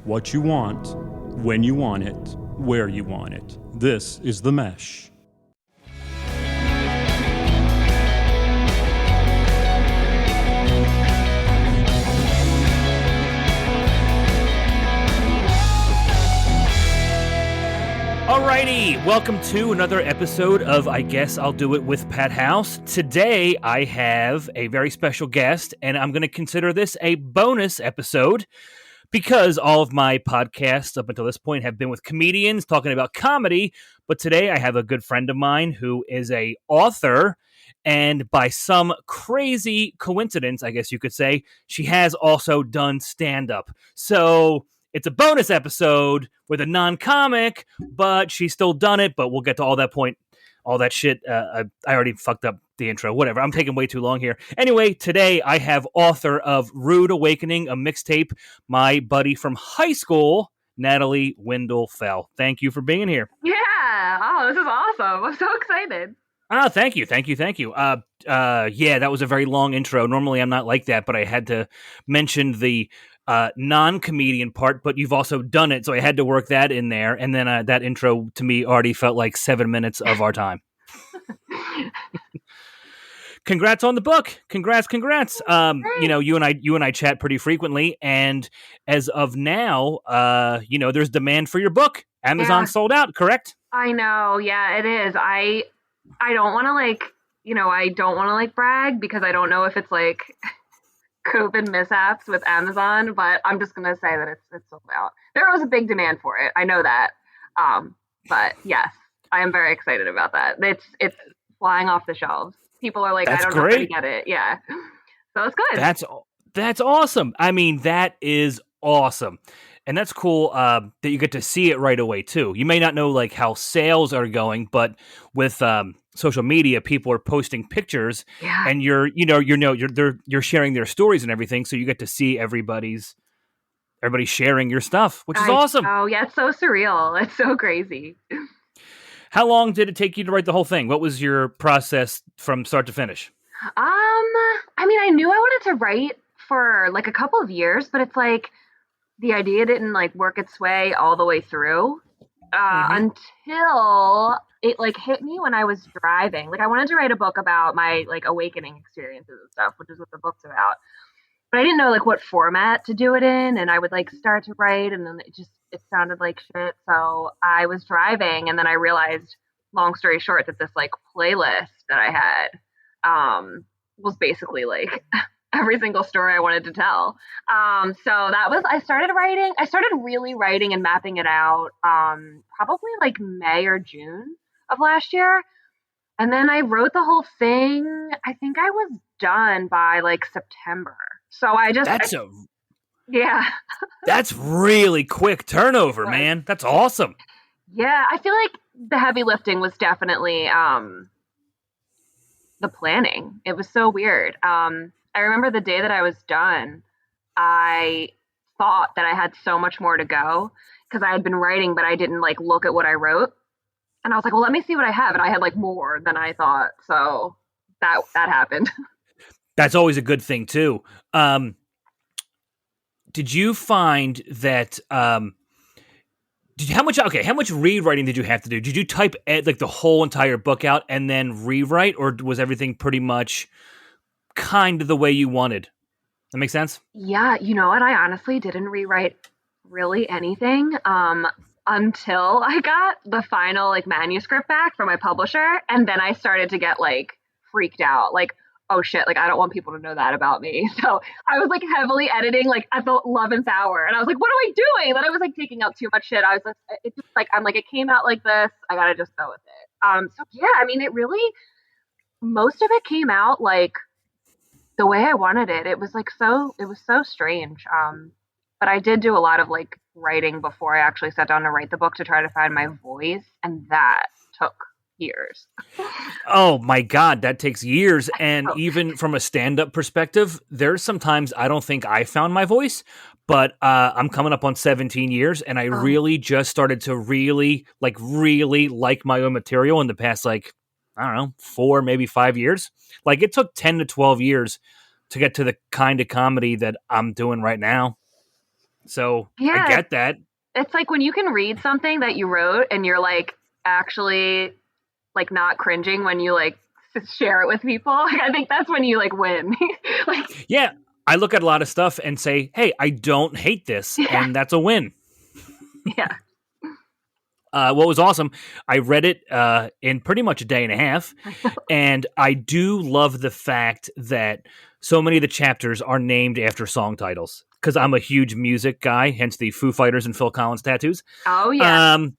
what you want, when you want it, where you want it. This is The Mesh. Alrighty, welcome to another episode of I Guess I'll Do It with Pat House. Today I have a very special guest, and I'm going to consider this a bonus episode because all of my podcasts up until this point have been with comedians talking about comedy, but today I have a good friend of mine who is a author, and by some crazy coincidence, I guess you could say, she has also done stand-up. So it's a bonus episode with a non-comic, but she's still done it, but we'll get to all that point, all that shit. I already fucked up the intro. Whatever. I'm taking way too long here. Anyway, today I have author of Rude Awakening, a mixtape, my buddy from high school, Natalie Windle Fell. Thank you for being here. Yeah. Oh, this is awesome. I'm so excited. Thank you. Yeah, that was a very long intro. Normally I'm not like that, but I had to mention the non-comedian part, but you've also done it, so I had to work that in there, and then that intro to me already felt like 7 minutes of our time. Congrats on the book. Congrats. You know, you and I chat pretty frequently, and as of now, there's demand for your book. Amazon sold out, correct? I know. Yeah, it is. I don't want to brag because I don't know if it's like COVID mishaps with Amazon, but I'm just gonna say that it's sold out. There was a big demand for it. I know that. But yes, I am very excited about that. It's flying off the shelves. People are like, That's I don't know great. how to get it. Yeah. So it's good. That's awesome. I mean, that is awesome. And that's cool that you get to see it right away too. You may not know like how sales are going, but with social media, people are posting pictures, and you're sharing their stories and everything, so you get to see everybody sharing your stuff, which is awesome. Oh yeah, it's so surreal. It's so crazy. How long did it take you to write the whole thing? What was your process from start to finish? I mean, I knew I wanted to write for like a couple of years, but it's like the idea didn't like work its way all the way through until it like hit me when I was driving. Like I wanted to write a book about my like awakening experiences and stuff, which is what the book's about. But I didn't know like what format to do it in, and I would like start to write and then it sounded like shit. So I was driving and then I realized, long story short, that this like playlist that I had was basically like every single story I wanted to tell. I started really writing and mapping it out probably like May or June of last year. And then I wrote the whole thing. I think I was done by like September. So That's really quick turnover, man. That's awesome. Yeah, I feel like the heavy lifting was definitely the planning. It was so weird. I remember the day that I was done, I thought that I had so much more to go because I had been writing, but I didn't like look at what I wrote. And I was like, well, let me see what I have. And I had like more than I thought. So that happened. That's always a good thing too. Did you find that, how much rewriting did you have to do? Did you type like the whole entire book out and then rewrite, or was everything pretty much kind of the way you wanted? That make sense? Yeah, you know what? I honestly didn't rewrite really anything until I got the final like manuscript back from my publisher, and then I started to get like freaked out, like, oh shit, like I don't want people to know that about me. So I was like heavily editing like at the 11th hour, and I was like, what am I doing? Then I was like taking out too much shit. I was like, it just like I'm like, it came out like this. I gotta just go with it. So yeah, I mean, most of it came out like the way I wanted it. It was so strange. But I did do a lot of like writing before I actually sat down to write the book to try to find my voice, and that took years. Oh my God, that takes years. And even from a stand-up perspective, there's sometimes I don't think I found my voice, but I'm coming up on 17 years, and I really just started to really like my own material in the past, like, I don't know, 4, maybe 5 years. Like it took 10 to 12 years to get to the kind of comedy that I'm doing right now. So I Yeah, get that. it's like when you can read something that you wrote and you're like actually like not cringing when you like share it with people. Like, I think that's when you like win. Like, Yeah, I look at a lot of stuff and say, hey, I don't hate this, yeah, and that's a win. yeah. What was awesome, I read it in pretty much a day and a half, and I do love the fact that so many of the chapters are named after song titles because I'm a huge music guy, hence the Foo Fighters and Phil Collins tattoos. Oh yeah. Um,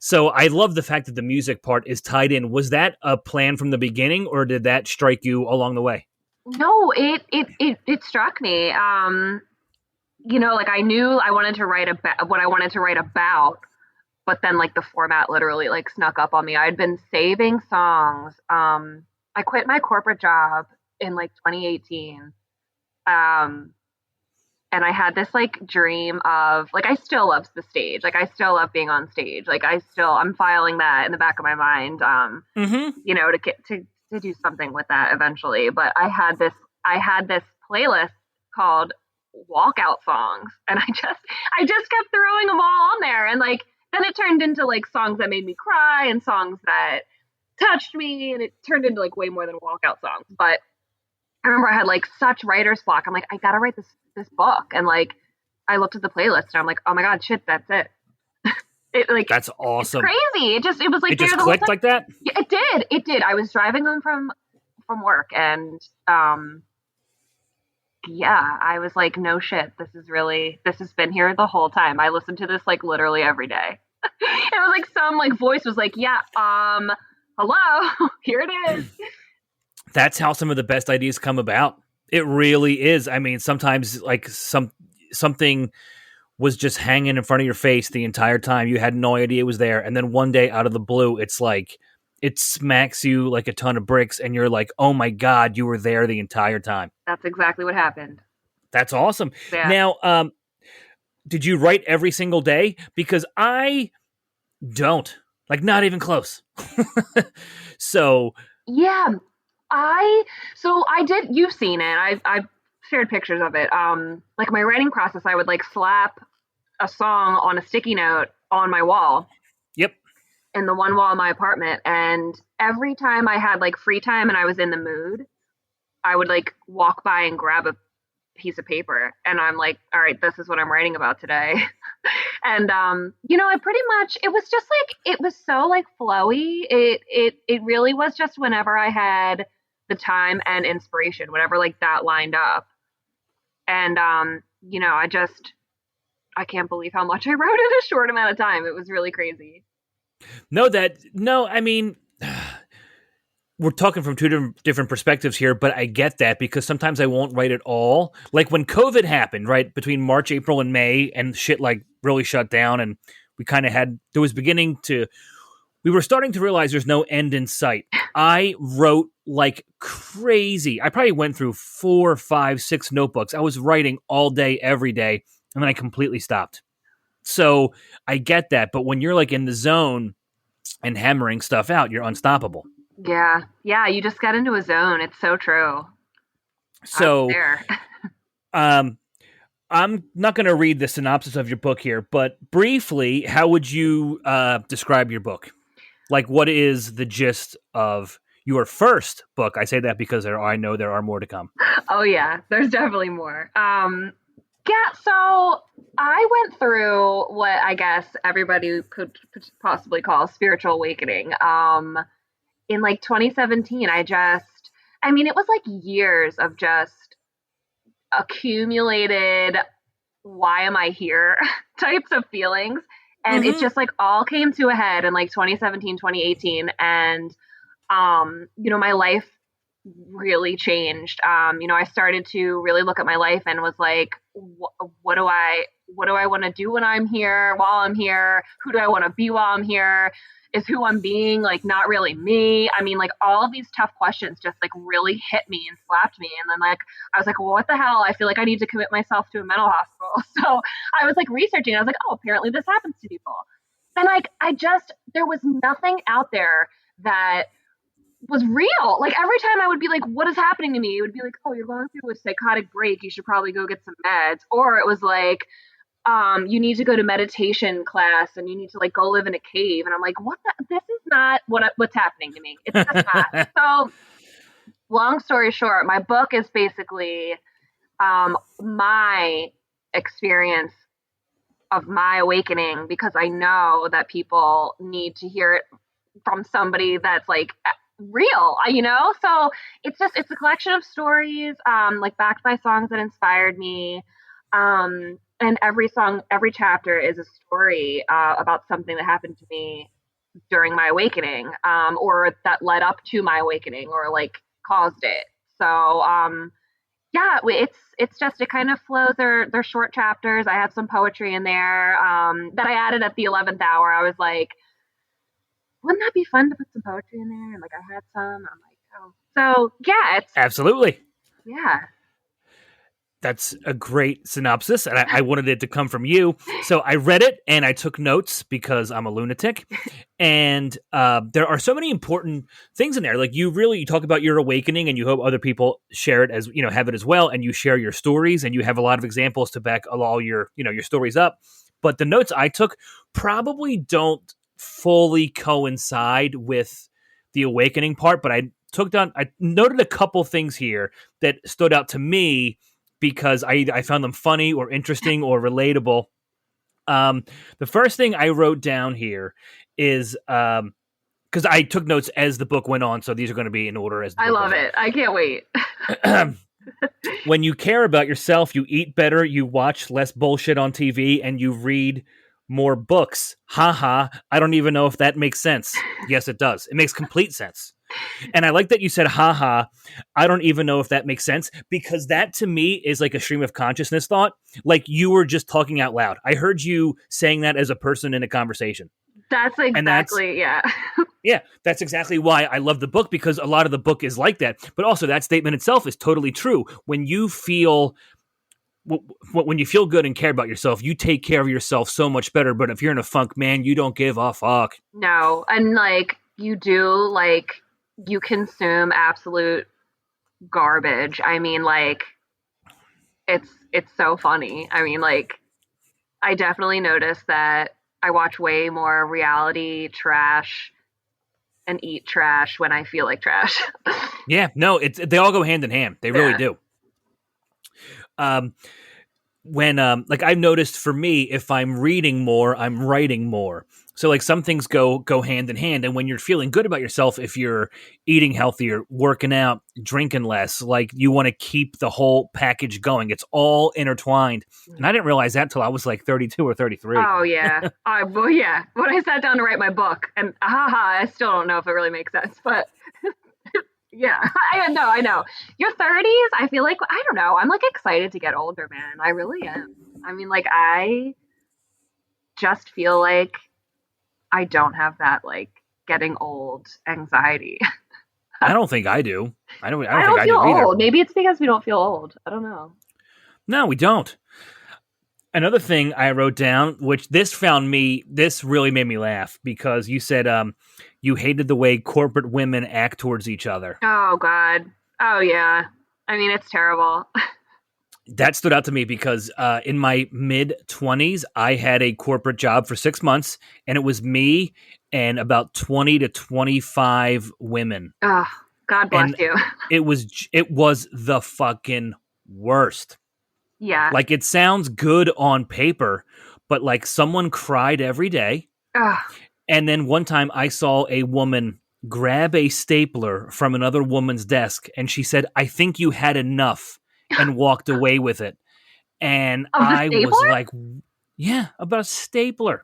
so I love the fact that the music part is tied in. Was that a plan from the beginning, or did that strike you along the way? No, it struck me. Like I knew I wanted to write about what I wanted to write about, but then like the format literally like snuck up on me. I'd been saving songs. I quit my corporate job in like 2018. Um, and I had this like dream of like I still love the stage. Like I still love being on stage. Like I'm filing that in the back of my mind. Mm-hmm. To do something with that eventually. But I had this playlist called walkout songs, and I just kept throwing them all on there, and like then it turned into like songs that made me cry and songs that touched me, and it turned into like way more than walkout songs. But I remember I had like such writer's block. I'm like, I gotta write this book, and like I looked at the playlist and I'm like, oh my god, shit, that's it. It like That's it's awesome. crazy. It was like It there just the whole clicked time. like that. Yeah, it did. I was driving home from work, and yeah, I was like, no shit, this has been here the whole time. I listened to this like literally every day. It was like some like voice was like, yeah, hello, here it is. That's how some of the best ideas come about. It really is. I mean, sometimes like something was just hanging in front of your face the entire time. You had no idea it was there, and then one day out of the blue, it's like it smacks you like a ton of bricks, and you're like, "Oh my god, you were there the entire time." That's exactly what happened. That's awesome. Yeah. Now, did you write every single day? Because I don't, like, not even close. So, Yeah. I did, you've seen it. I've shared pictures of it. Like my writing process, I would like slap a song on a sticky note on my wall yep, in the one wall of my apartment. And every time I had like free time and I was in the mood, I would like walk by and grab a piece of paper and I'm like, all right, this is what I'm writing about today. And it pretty much it was just like it was so like flowy. It really was just whenever I had the time and inspiration, whatever like that lined up. And I can't believe how much I wrote in a short amount of time. It was really crazy. no, I mean, we're talking from two different perspectives here, but I get that because sometimes I won't write at all. Like when COVID happened, right, between March, April, and May, and shit like really shut down, and we kind of we were starting to realize there's no end in sight. I wrote like crazy. I probably went through 4, 5, 6 notebooks. I was writing all day, every day, and then I completely stopped. So I get that, but when you're like in the zone and hammering stuff out, you're unstoppable. Yeah. Yeah, you just get into a zone. It's so true. I was So, there. um, I'm not going to read the synopsis of your book here, but briefly, how would you describe your book? Like, what is the gist of your first book? I say that because I know there are more to come. Oh yeah, there's definitely more. Yeah, so I went through what I guess everybody could possibly call a spiritual awakening. In like 2017, I mean, it was like years of just accumulated, why am I here types of feelings. And it Mm-hmm. just like all came to a head in like 2017, 2018. And, my life really changed. I started to really look at my life and was like, what do I want to do when I'm here, while I'm here? Who do I want to be while I'm here? Is who I'm being like not really me? I mean, like all of these tough questions just like really hit me and slapped me. And then like I was like, well, what the hell? I feel like I need to commit myself to a mental hospital. So I was like researching. I was like, oh, apparently this happens to people. And like there was nothing out there that was real. Like every time I would be like, what is happening to me? It would be like, oh, you're going through a psychotic break. You should probably go get some meds. Or it was like, you need to go to meditation class and you need to like go live in a cave. And I'm like, this is not what's happening to me. It's just not. So long story short, my book is basically my experience of my awakening, because I know that people need to hear it from somebody that's like real, so it's a collection of stories, like backed by songs that inspired me, and every chapter is a story about something that happened to me during my awakening, or that led up to my awakening, or like caused it. So yeah, it's just, it kind of flows. They're short chapters. I have some poetry in there that I added at the 11th hour. I was like, wouldn't that be fun to put some poetry in there? And like I had some. I'm like, oh, so yeah, it's Absolutely. yeah. That's a great synopsis, and I wanted it to come from you. So I read it, and I took notes because I'm a lunatic. And there are so many important things in there. Like you talk about your awakening, and you hope other people share it as have it as well. And you share your stories, and you have a lot of examples to back all your your stories up. But the notes I took probably don't fully coincide with the awakening part. But I noted a couple things here that stood out to me, because I found them funny or interesting or relatable. The first thing I wrote down here is because I took notes as the book went on, so these are going to be in order as the I book love goes it. I can't wait. on. When you care about yourself, you eat better, you watch less bullshit on TV, and you read more books. Haha, I don't even know if that makes sense. Yes, it does. It makes complete sense. And I like that you said, haha, I don't even know if that makes sense, because that to me is like a stream of consciousness thought. Like you were just talking out loud. I heard you saying that as a person in a conversation. That's exactly, yeah. Yeah, that's exactly why I love the book, because a lot of the book is like that. But also that statement itself is totally true. When you feel good and care about yourself, you take care of yourself so much better. But if you're in a funk, man, you don't give a fuck. No, and like you consume absolute garbage. I mean, like it's so funny. I mean, like I definitely noticed that I watch way more reality trash and eat trash when I feel like trash. Yeah, no, they all go hand in hand. They really do. When like I've noticed for me, if I'm reading more, I'm writing more. So like some things go hand in hand. And when you're feeling good about yourself, if you're eating healthier, working out, drinking less, like you want to keep the whole package going. It's all intertwined. And I didn't realize that till I was like 32 or 33. Oh yeah. Well, yeah. When I sat down to write my book, and I still don't know if it really makes sense, but yeah, I know. Your 30s, I feel like, I don't know. I'm like excited to get older, man. I really am. I mean, like I just feel like I don't have that like getting old anxiety. I don't think I do. I don't think I feel do either. old. Maybe it's because we don't feel old. I don't know. No, we don't. Another thing I wrote down, which this really made me laugh, because you said you hated the way corporate women act towards each other. Oh God. Oh yeah. I mean, it's terrible. That stood out to me because in my mid-20s, I had a corporate job for 6 months, and it was me and about 20 to 25 women. Oh, God bless you. It was the fucking worst. Yeah. Like, it sounds good on paper, but like someone cried every day. Ugh. And then one time I saw a woman grab a stapler from another woman's desk, and she said, "I think you had enough," and walked away with it. And I was like, yeah, about a stapler.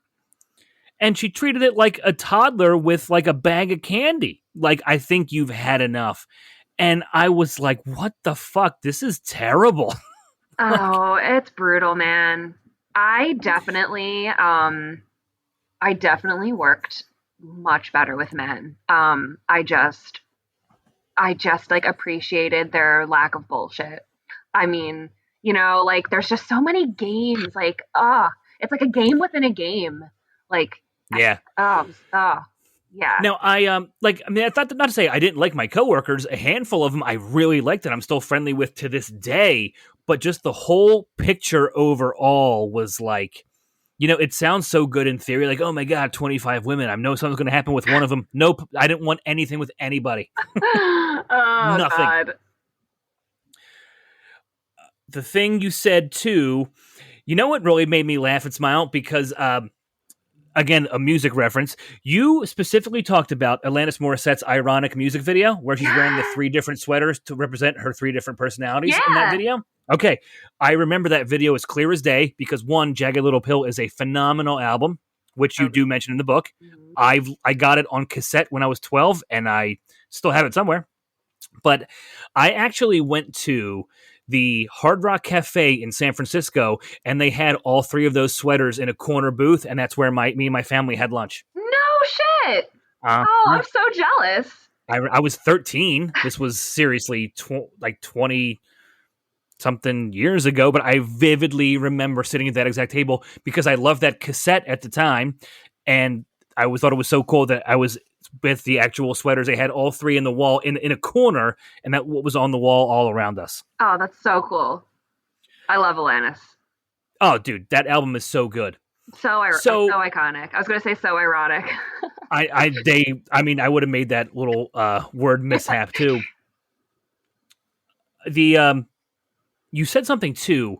And she treated it like a toddler with like a bag of candy. Like, "I think you've had enough." And I was like, what the fuck? This is terrible. Oh, it's brutal, man. I definitely worked much better with men. I just like appreciated their lack of bullshit. I mean, like there's just so many games. Like, it's like a game within a game. Like, yeah. Yeah. Now, that's not to say I didn't like my coworkers. A handful of them I really liked, and I'm still friendly with to this day. but just the whole picture overall was like, it sounds so good in theory, like, oh my God, 25 women. I know something's going to happen with one of them. Nope. I didn't want anything with anybody. Oh, Nothing. God. The thing you said too, what really made me laugh and smile? Because, again, a music reference. You specifically talked about Alanis Morissette's ironic music video where she's wearing the 3 different sweaters to represent her 3 different personalities in that video. Okay. I remember that video as clear as day because, one, Jagged Little Pill is a phenomenal album, which you do mention in the book. Mm-hmm. I got it on cassette when I was 12 and I still have it somewhere. But I actually went to the Hard Rock Cafe in San Francisco, and they had all 3 of those sweaters in a corner booth, and that's where me and my family had lunch. No shit. Oh, I'm so jealous. I was 13. This was seriously 20 something years ago, but I vividly remember sitting at that exact table because I loved that cassette at the time, and I always thought it was so cool that I was with the actual sweaters. They had all 3 in the wall in a corner, and that what was on the wall all around us. Oh, that's so cool. I love Alanis. Oh, dude, that album is so good. So iconic. I was going to say so ironic. I would have made that little word mishap too. You said something too.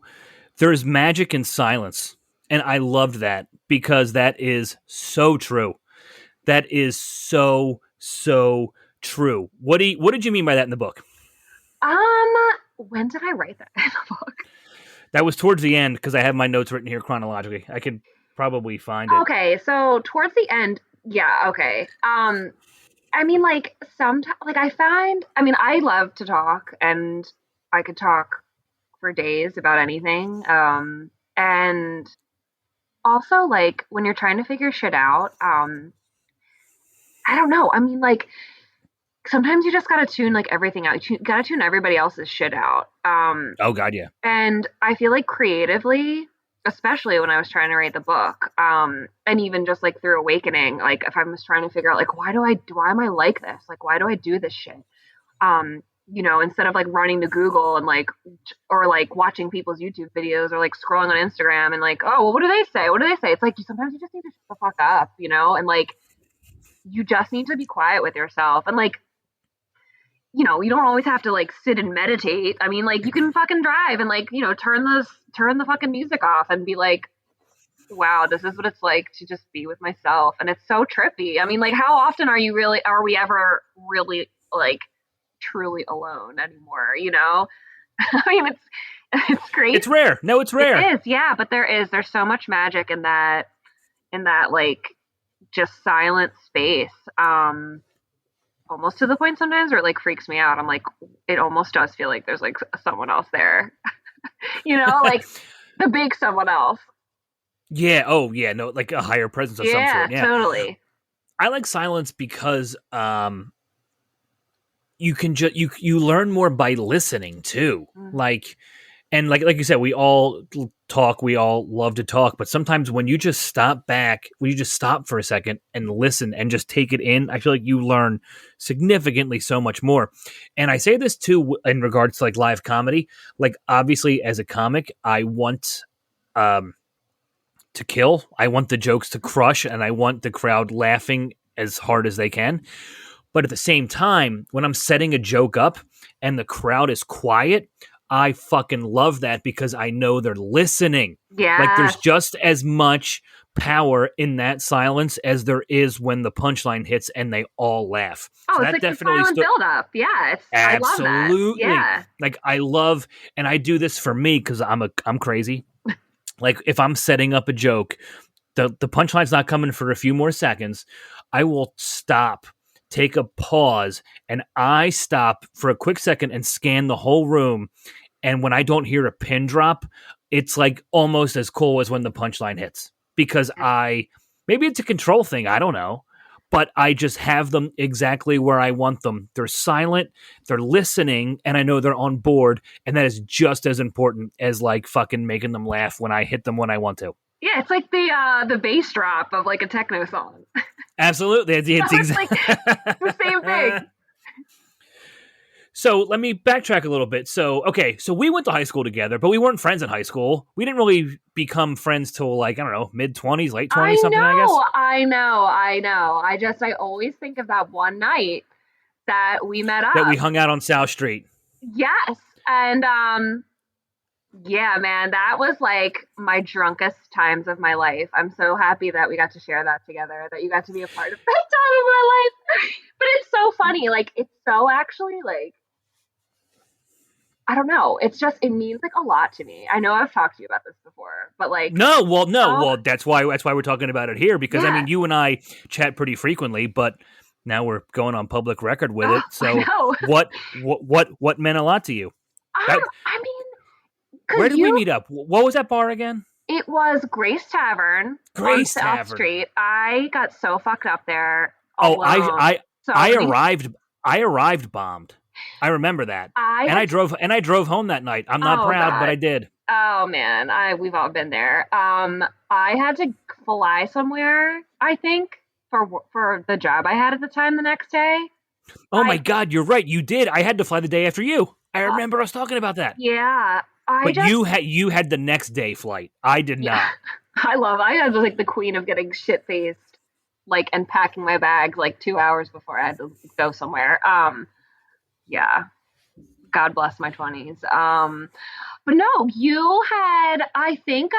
There is magic in silence, and I loved that because that is so true. That is so true. What did you mean by that in the book? When did I write that in the book? That was towards the end because I have my notes written here chronologically. I could probably find it. Okay, so towards the end, yeah, okay. Sometimes, I love to talk, and I could talk for days about anything. And also, like, when you're trying to figure shit out, I don't know. Sometimes you just gotta tune like everything out. You gotta tune everybody else's shit out. Oh God, yeah. And I feel like creatively, especially when I was trying to write the book, and even just like through Awakening, like if I was trying to figure out like why am I like this? Like why do I do this shit? Instead of like running to Google and or watching people's YouTube videos or like scrolling on Instagram and like, oh well, what do they say? What do they say? It's like sometimes you just need to shut the fuck up, and like you just need to be quiet with yourself and like. You don't always have to like sit and meditate. I mean, like you can fucking drive and like, turn the fucking music off and be like, wow, this is what it's like to just be with myself. And it's so trippy. I mean, like how often are we ever really like truly alone anymore? I mean, it's great. It's rare. No, it's rare. It is. Yeah. But there's so much magic in that like just silent space. Almost to the point sometimes where it like freaks me out. I'm like, it almost does feel like there's like someone else there, like the big someone else. Yeah. Oh yeah. No, like a higher presence of some sort. Yeah, totally. I like silence because you can you learn more by listening too. Mm-hmm. Like you said, we all talk, we all love to talk, but sometimes when you just stop for a second and listen and just take it in, I feel like you learn significantly so much more. And I say this too in regards to like live comedy. Like obviously as a comic, I want to kill. I want the jokes to crush and I want the crowd laughing as hard as they can. But at the same time, when I'm setting a joke up and the crowd is quiet, I fucking love that because I know they're listening. Yeah. Like there's just as much power in that silence as there is when the punchline hits and they all laugh. Oh, so it's that like definitely the silent build up. Yeah. Absolutely. I love that. Yeah. Like I love, and I do this for me because I'm crazy. Like if I'm setting up a joke, the punchline's not coming for a few more seconds, I will stop, take a pause, and I stop for a quick second and scan the whole room. And when I don't hear a pin drop, it's like almost as cool as when the punchline hits. Because maybe it's a control thing, I don't know. But I just have them exactly where I want them. They're silent, they're listening, and I know they're on board. And that is just as important as like fucking making them laugh when I hit them when I want to. Yeah, it's like the bass drop of like a techno song. Absolutely. It's like the same thing. So let me backtrack a little bit. So, okay, so we went to high school together, but we weren't friends in high school. We didn't really become friends till like, I don't know, mid-20s, late 20s, something, I guess. I know. I always think of that one night that we met That we up. hung out on South Street. Yes. And yeah, man, that was like my drunkest times of my life. I'm so happy that we got to share that together, that you got to be a part of that time of my life. But it's so funny. Like, it's so actually like, I don't know. It's just, it means like a lot to me. I know I've talked to you about this before, but like, No, oh, that's why we're talking about it here because I yeah. mean, you and I chat pretty frequently, but now we're going on public record with Oh, it. I So, know. what meant a lot to you? That I mean, Where because did we meet up? What was that bar again? it was Grace Tavern on Grace South Tavern. Street. I got so fucked up there Oh, alone. So I many, arrived bombed. I remember that. I And had, I drove home that night. I'm not oh proud, but God. I did. Oh man, we've all been there. I had to fly somewhere, I think, for the job I had at the time the next day. Oh my I God, you're right. You did. I had to fly the day after you. I uh, remember us talking about that. yeah, I But just you had the next day flight. I did yeah, not. I had like the queen of getting shit faced, like and packing my bags like 2 hours before I had to go somewhere. Yeah, God bless my 20s. But no, you had, I think,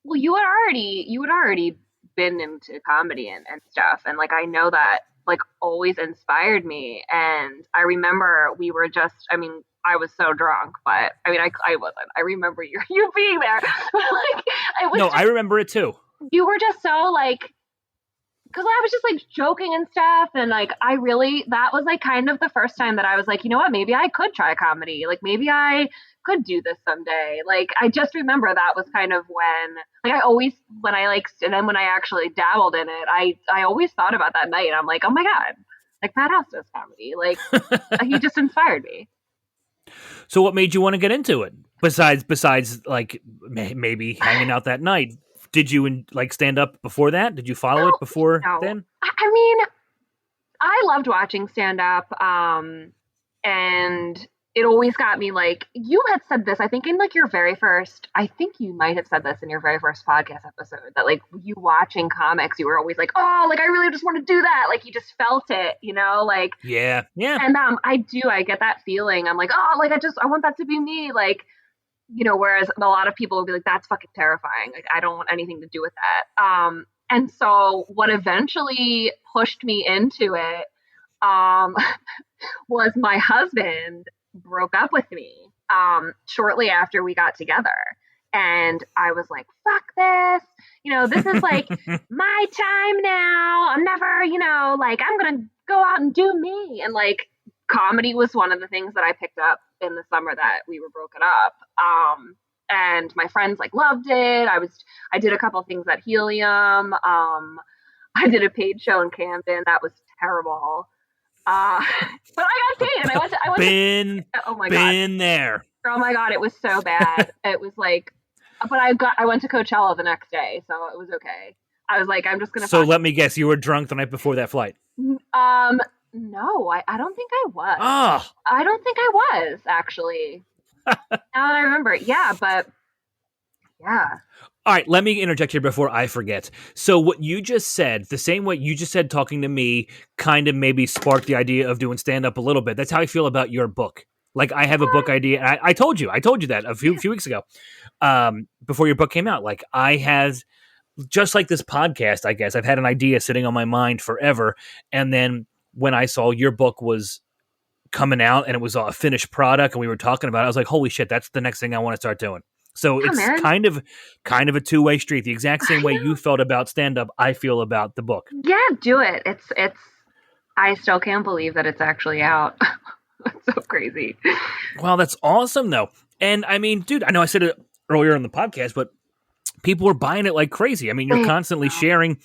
well, you had already been into comedy and stuff, and like I know that like always inspired me. And I remember we were just, I mean, I was so drunk, but I mean, I wasn't. I remember you being there, but like it was No, just I remember it too. you were just so like because I was just like joking and stuff. And like, that was like kind of the first time that I was like, you know what, maybe I could try comedy. Like, maybe I could do this someday. Like, I just remember that was kind of when, like, I always, when I like, and then when I actually dabbled in it, I always thought about that night. I'm like, oh my God, like Pat House does comedy. Like, he just inspired me. So what made you want to get into it? Besides like maybe hanging out that night. Did you like stand up before that? Did you follow it No, before no. then? I mean, I loved watching stand up. And it always got me like, you had said this, I think in like your very first, I think you might have said this in your very first podcast episode that like you watching comics, you were always like, oh, like I really just want to do that. Like you just felt it, you know, like, Yeah. and I get that feeling. I'm like, oh, like I want that to be me. Like, you know, whereas a lot of people will be like, that's fucking terrifying. Like, I don't want anything to do with that. And so what eventually pushed me into it, um, was my husband broke up with me, shortly after we got together. And I was like, fuck this. You know, this is like my time now. I'm never, you know, like I'm going to go out and do me. And like comedy was one of the things that I picked up in the summer that we were broken up. And my friends like loved it. I did a couple things at Helium. I did a paid show in Camden. That was terrible. But I got paid and oh my God. Been there. Oh my God. It was so bad. It was like, but I went to Coachella the next day. So it was okay. I was like, I'm just going to. So let me guess, you were drunk the night before that flight. No, I don't think I was. Ah, I don't think I was actually. Now that I remember. Yeah, but yeah. all right, let me interject here before I forget. So what you just said, the same way you just said talking to me kind of maybe sparked the idea of doing stand-up a little bit. That's how I feel about your book. Like I have a book idea. And I told you that a few weeks ago, before your book came out. Like I had, just like this podcast, I guess, I've had an idea sitting on my mind forever. And then when I saw your book was coming out and it was a finished product and we were talking about it, I was like, holy shit, that's the next thing I want to start doing. So Yeah, it's man. kind of a two-way street. The exact same way you felt about stand-up, I feel about the book. Yeah, do it. It's I still can't believe that it's actually out. It's so crazy. Well, that's awesome, though. And I mean, dude, I know I said it earlier in the podcast, but people are buying it like crazy. I mean, you're constantly sharing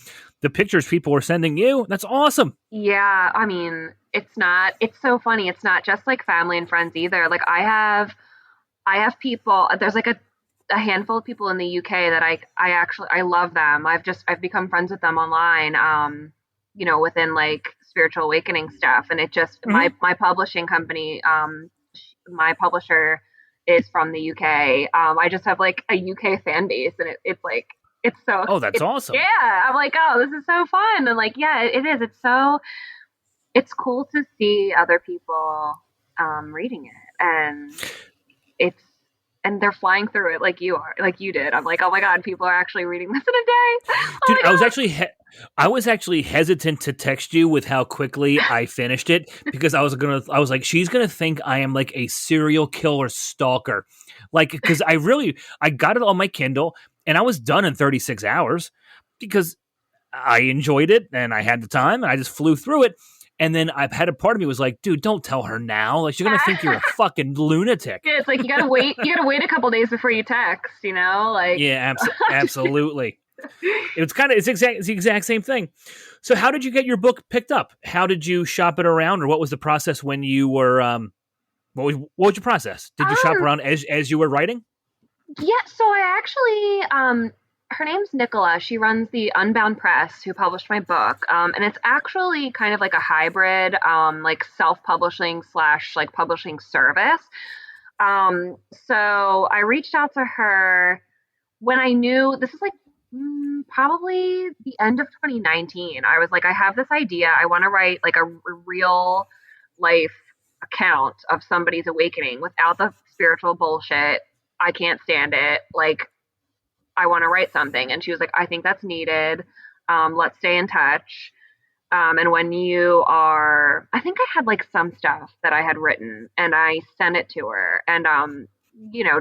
the pictures people are sending you. That's awesome. Yeah, I mean, it's so funny. It's not just like family and friends either. Like I have people, there's like a handful of people in the UK that I love them. I've become friends with them online, you know, within like spiritual awakening stuff, and it just my publishing company, my publisher is from the UK. I just have like a UK fan base, and it's like it's so Oh, that's awesome. yeah. I'm like, oh, this is so fun, and like yeah, it is. It's cool to see other people reading it, and it's and they're flying through it like you did. I'm like, oh my god, people are actually reading this in a day. Oh Dude, my I was actually hesitant to text you with how quickly I finished it because I was like, she's gonna think I am like a serial killer stalker, like because I got it on my Kindle and I was done in 36 hours because I enjoyed it and I had the time and I just flew through it. And then I've had a part of me was like, dude, don't tell her now. Like, she's going to think you're a fucking lunatic. Yeah, it's like you got to wait. You got to wait a couple days before you text, you know? Like, yeah, absolutely. It's the exact same thing. So how did you get your book picked up? How did you shop it around, or what was the process when you were, what was your process? Did you shop around as you were writing? Yeah, so I actually, her name's Nicola. She runs the Unbound Press, who published my book. And it's actually kind of like a hybrid, like self-publishing / like publishing service. So I reached out to her when I knew this is like probably the end of 2019. I was like, I have this idea. I want to write like a real life account of somebody's awakening without the spiritual bullshit. I can't stand it. Like, I want to write something. And she was like, I think that's needed. Let's stay in touch. And when you are, I think I had like some stuff that I had written and I sent it to her and,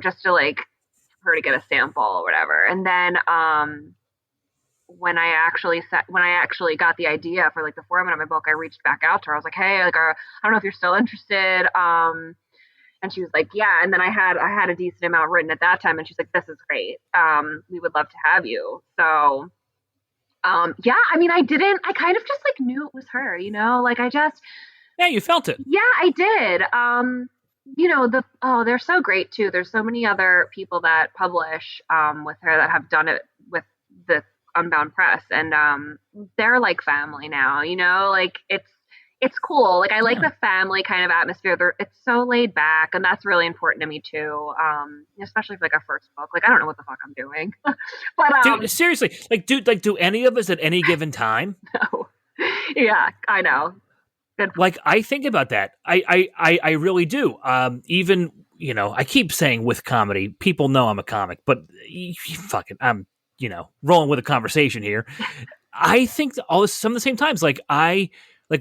just to like her to get a sample or whatever. And then, when I actually got the idea for like the format of my book, I reached back out to her. I was like, hey, like, I don't know if you're still interested. And she was like, yeah. And then I had a decent amount written at that time. And she's like, this is great. We would love to have you. So, yeah, I mean, I kind of just like knew it was her, like yeah, you felt it. Yeah, I did. They're so great too. There's so many other people that publish, with her that have done it with the Unbound Press. And, they're like family now, like it's cool. Like I like the family kind of atmosphere. It's so laid back, and that's really important to me too. Especially for like a first book. Like I don't know what the fuck I'm doing, but dude, seriously, do any of us at any given time? No. Yeah, I know. Good. Like I think about that. I really do. Even I keep saying with comedy, people know I'm a comic, but fucking I'm rolling with a conversation here. I think some of the same times, like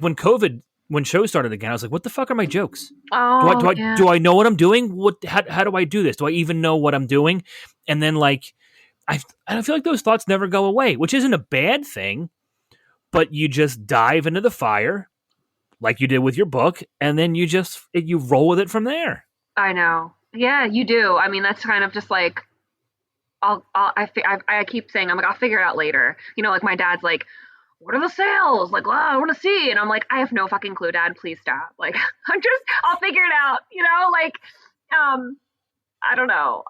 when shows started again, I was like, what the fuck are my jokes? Oh, do I know what I'm doing? How do I do this? Do I even know what I'm doing? And then like, I feel like those thoughts never go away, which isn't a bad thing, but you just dive into the fire like you did with your book. And then you roll with it from there. I know. Yeah, you do. I mean, that's kind of just like, I keep saying, I'm like, I'll figure it out later. Like my dad's like, what are the sales? Like, well, I want to see. And I'm like, I have no fucking clue, Dad. Please stop. Like, I'll figure it out. Like, I don't know.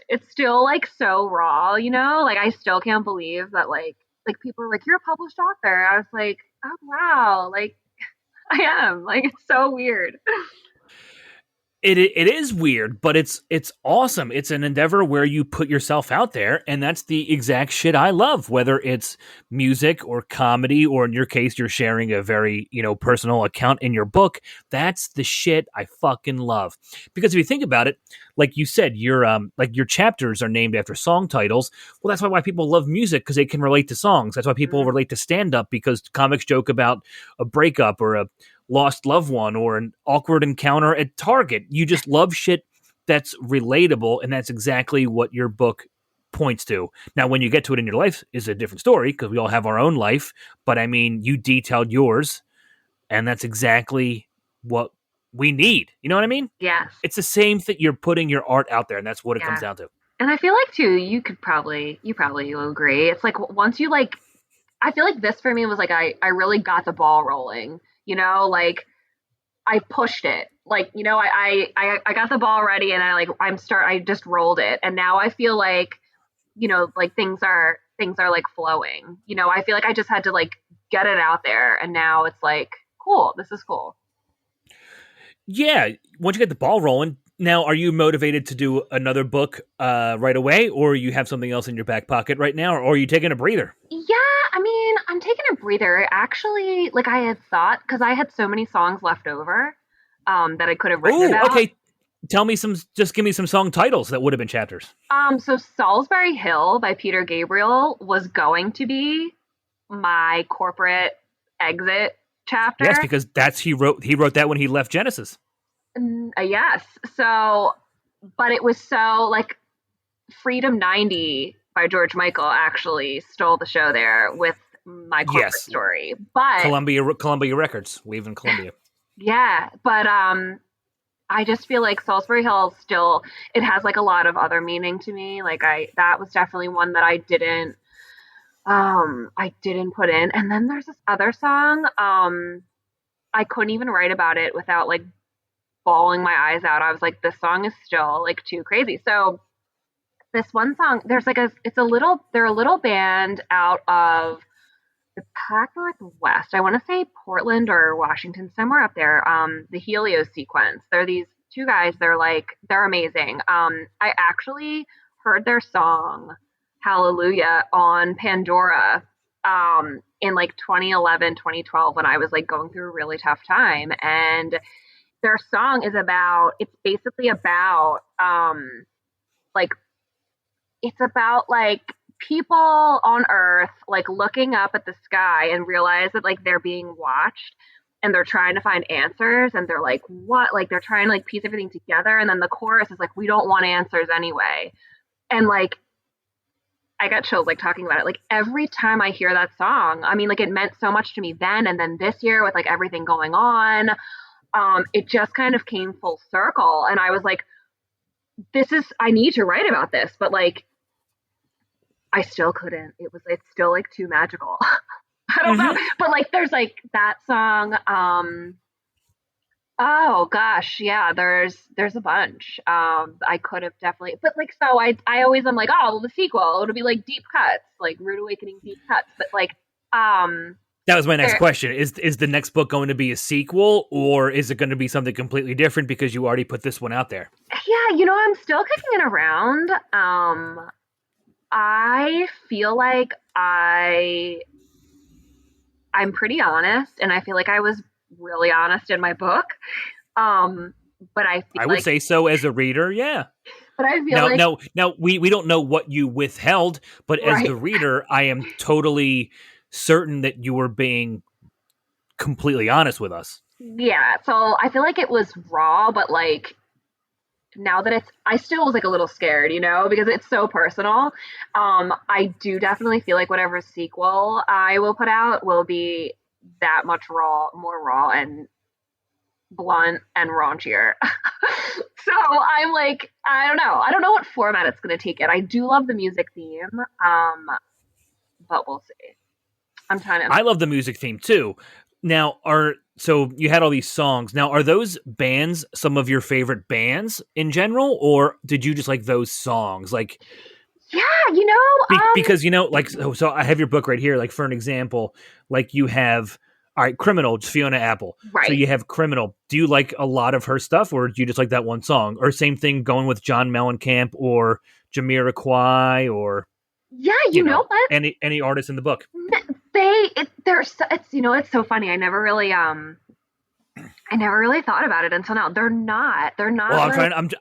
It's still like so raw, like I still can't believe that like people are like, you're a published author. I was like, oh, wow. Like I am. Like, it's so weird. It is weird, but it's awesome. It's an endeavor where you put yourself out there, and that's the exact shit I love, whether it's music or comedy, or in your case, you're sharing a very, personal account in your book. That's the shit I fucking love. Because if you think about it, like you said, your chapters are named after song titles. Well, that's why people love music, because they can relate to songs. That's why people relate to stand-up, because comics joke about a breakup or a lost loved one or an awkward encounter at Target. You just love shit that's relatable, and that's exactly what your book points to. Now, when you get to it in your life is a different story, because we all have our own life, but I mean, you detailed yours, and that's exactly what we need. You know what I mean? Yes. It's the same thing. You're putting your art out there, and that's what it comes down to. And I feel like too, you probably will agree. It's like once you like, I feel like this for me was like, I really got the ball rolling. Like I pushed it, like, I got the ball ready, and I just rolled it. And now I feel like, like things are like flowing, I feel like I just had to like get it out there. And now it's like, cool, this is cool. Yeah, once you get the ball rolling, now are you motivated to do another book right away, or you have something else in your back pocket right now, or are you taking a breather? Yeah, I mean, I'm taking a breather. Actually, like I had thought, because I had so many songs left over that I could have written Oh, about. okay. Tell me just give me some song titles that would have been chapters. So Salisbury Hill by Peter Gabriel was going to be my corporate exit chapter. Yes, because he wrote that when he left Genesis. Yes. So, but it was so like Freedom 90 by George Michael actually stole the show there with my corporate story. But Columbia Records, leaving Columbia. Yeah, but I just feel like Salisbury Hill still, it has like a lot of other meaning to me. Like that was definitely one that I didn't put in. And then there's this other song, I couldn't even write about it without like bawling my eyes out. I was like, this song is still like too crazy. So this one song, they're a little band out of the Pac Northwest. I want to say Portland or Washington, somewhere up there. The Helios Sequence. They're these two guys. They're amazing. I actually heard their song Hallelujah on Pandora in like 2011, 2012 when I was like going through a really tough time. And their song it's basically about like it's about like people on Earth like looking up at the sky and realize that like they're being watched and they're trying to find answers and they're like, what? Like they're trying to like piece everything together, and then the chorus is like, we don't want answers anyway. And like I got chills like talking about it. Like every time I hear that song, I mean, like it meant so much to me then, and then this year with like everything going on, it just kind of came full circle. And I was like, I need to write about this, but like I still couldn't. It's still like too magical. I don't know. But like there's like that song. Oh gosh, yeah, there's a bunch. I could have definitely, but like so I always am like, oh well, the sequel, it'll be like deep cuts, like Rude Awakening deep cuts. But like that was my next question. Is the next book going to be a sequel, or is it going to be something completely different because you already put this one out there? Yeah, I'm still kicking it around. I feel like I'm pretty honest, and I feel like I was really honest in my book. But I would say so as a reader, yeah. But I feel now we don't know what you withheld, but as the reader, I am totally certain that you were being completely honest with us. Yeah, so I feel like it was raw, but like now that I still was like a little scared, because it's so personal. I do definitely feel like whatever sequel I will put out will be that much more raw and blunt and raunchier. So I'm like, I don't know what format it's going to take it. I do love the music theme, but we'll see. I love the music theme too. Now, so you had all these songs. Now, are those bands some of your favorite bands in general, or did you just like those songs? Like, yeah, because like so I have your book right here. Like for an example, like you have Criminal, it's Fiona Apple. Right. So you have Criminal. Do you like a lot of her stuff, or do you just like that one song? Or same thing going with John Mellencamp or Jamiroquai or you know what? Any artist in the book. It's so funny. I never really thought about it until now. They're not. Well,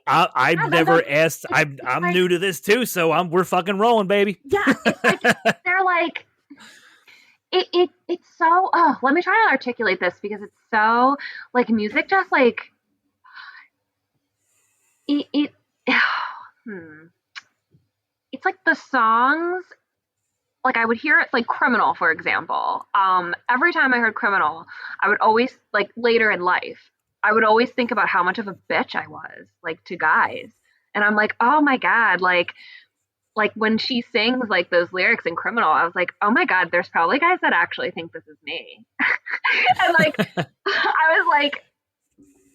I've never asked. I'm like, new to this too, so we're fucking rolling, baby. Yeah, it's like they're like it's so. Oh, let me try to articulate this because it's so like music. Just like it. It's like the songs. Like I would hear it, like Criminal, for example. Every time I heard Criminal, I would always, like later in life, I would always think about how much of a bitch I was, like to guys. And I'm like, oh my God, like when she sings like those lyrics in Criminal, I was like, oh my God, there's probably guys that actually think this is me. And like, I was like,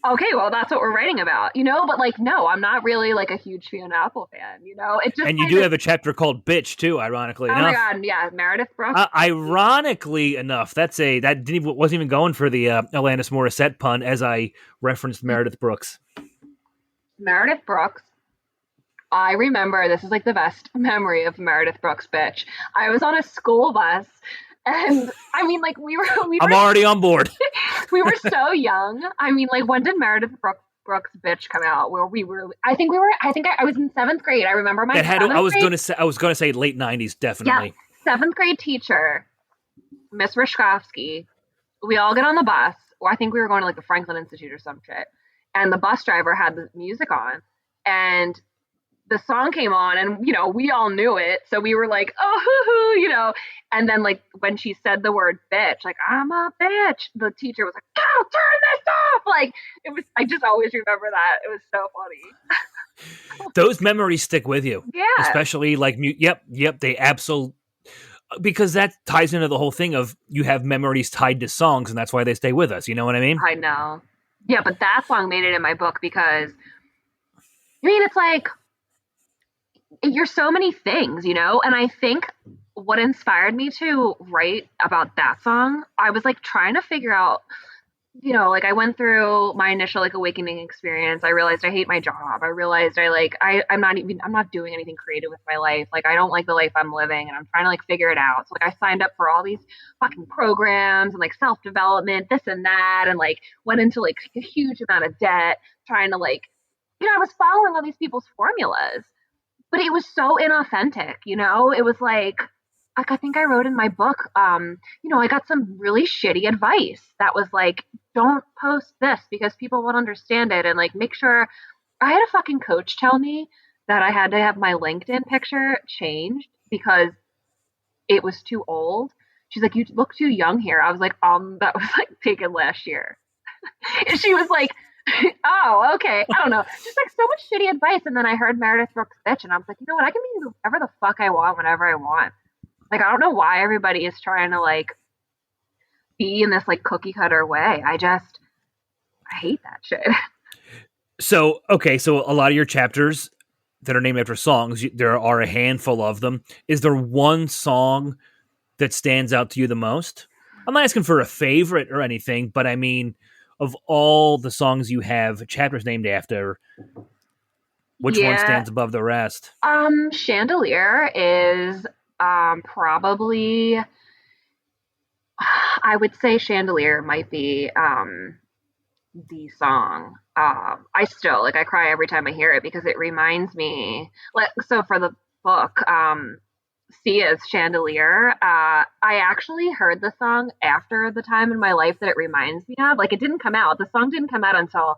Okay, well, that's what we're writing about, but like, no, I'm not really like a huge Fiona Apple fan, it just And you kind do of, have a chapter called "Bitch" too. Ironically oh my enough. God, yeah, Meredith Brooks. Ironically enough, wasn't even going for the Alanis Morissette pun as I referenced Meredith Brooks. Meredith Brooks. I remember this is like the best memory of Meredith Brooks, bitch. I was on a school bus, and I mean, like I'm already on board. we were so young. I mean, like when did Meredith Brooks bitch come out? Where we were, I think I was in 7th grade. I remember my I was going to say late 90s, definitely. Yeah, 7th grade teacher, Miss Rishkovsky. We all get on the bus, or I think we were going to like the Franklin Institute or some shit, and the bus driver had the music on, and the song came on, and we all knew it, so we were like, oh, hoo hoo, and then like when she said the word bitch, like, I'm a bitch, the teacher was like, oh, turn this off. Like, it was, I just always remember that. It was so funny. Those memories stick with you. Yeah, especially like yep, they absolutely, because that ties into the whole thing of you have memories tied to songs, and that's why they stay with us. You know what I mean? I know. Yeah, but that song made it in my book because it's like you're so many things, and I think what inspired me to write about that song, I was like trying to figure out, like I went through my initial like awakening experience. I realized I hate my job. I realized I'm not doing anything creative with my life. Like I don't like the life I'm living, and I'm trying to like figure it out. So like I signed up for all these fucking programs and like self-development, this and that, and like went into like a huge amount of debt trying to like, I was following all these people's formulas. But it was so inauthentic, It was like I think I wrote in my book, I got some really shitty advice that was like, don't post this because people won't understand it. And like, make sure. I had a fucking coach tell me that I had to have my LinkedIn picture changed because it was too old. She's like, you look too young here. I was like, that was like taken last year. And she was like, oh, okay. I don't know. Just like so much shitty advice. And then I heard Meredith Brooks bitch, and I was like, you know what? I can be whatever the fuck I want whenever I want. Like, I don't know why everybody is trying to like be in this like cookie cutter way. I hate that shit. So, okay. So a lot of your chapters that are named after songs, there are a handful of them. Is there one song that stands out to you the most? I'm not asking for a favorite or anything, but I mean, of all the songs you have chapters named after, which one stands above the rest? Chandelier is probably, I would say Chandelier might be the song. I still I cry every time I hear it because it reminds me, like, so for the book, Sia's Chandelier, I actually heard the song after the time in my life that it reminds me of. Like, it didn't come out. The song didn't come out until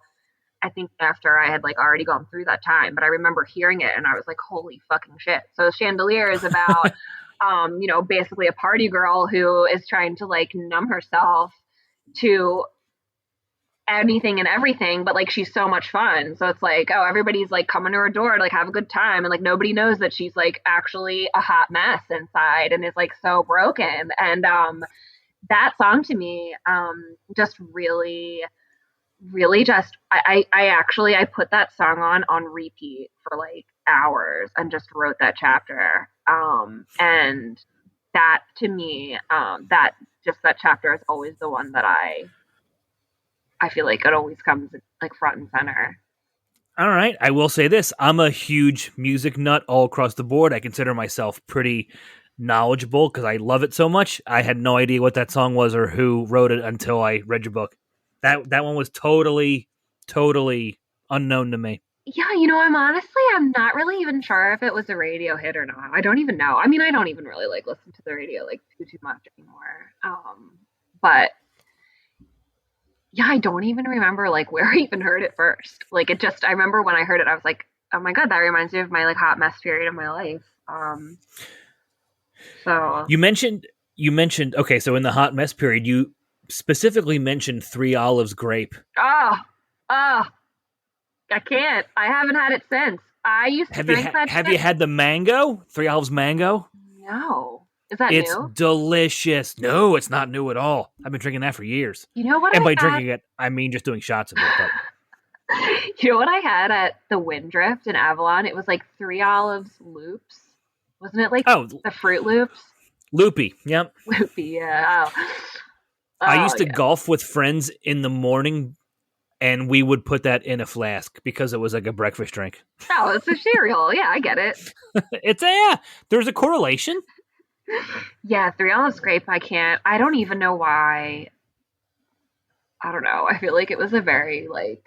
I think after I had like already gone through that time. But I remember hearing it and I was like, holy fucking shit. So Chandelier is about, basically a party girl who is trying to like numb herself to anything and everything, but like she's so much fun. So it's like, oh, everybody's like coming to her door to like have a good time, and like nobody knows that she's like actually a hot mess inside and is like so broken. And that song to me just really just I put that song on repeat for like hours and just wrote that chapter. And that to me, that chapter is always the one that I feel like it always comes like front and center. All right. I will say this. I'm a huge music nut all across the board. I consider myself pretty knowledgeable because I love it so much. I had no idea what that song was or who wrote it until I read your book. That one was totally unknown to me. Yeah, I'm not really even sure if it was a radio hit or not. I don't even know. I mean, I don't even really like listen to the radio like too much anymore. But yeah, I don't even remember like where I even heard it first. Like I remember when I heard it, I was like, oh my God, that reminds me of my like hot mess period of my life. So you mentioned, okay, so in the hot mess period, you specifically mentioned 3 Olives Grape. Oh, I can't. I haven't had it since. I used to drink that. Have you had the mango? 3 Olives Mango? No. Is that it's new? It's delicious. No, it's not new at all. I've been drinking that for years. You know what? And by drinking it, I mean just doing shots of it. But You know what I had at the Windrift in Avalon? It was like 3 olives loops. Wasn't it like Oh, the Fruit Loops? loopy. Yep. Loopy, yeah. Oh, I oh used to yeah. golf with friends in the morning, and we would put that in a flask because it was like a breakfast drink. Oh, it's a cereal. Yeah, I get it. It's yeah. There's a correlation. Yeah, 3 olives grape. I don't even know why. I don't know. I feel like it was a very like.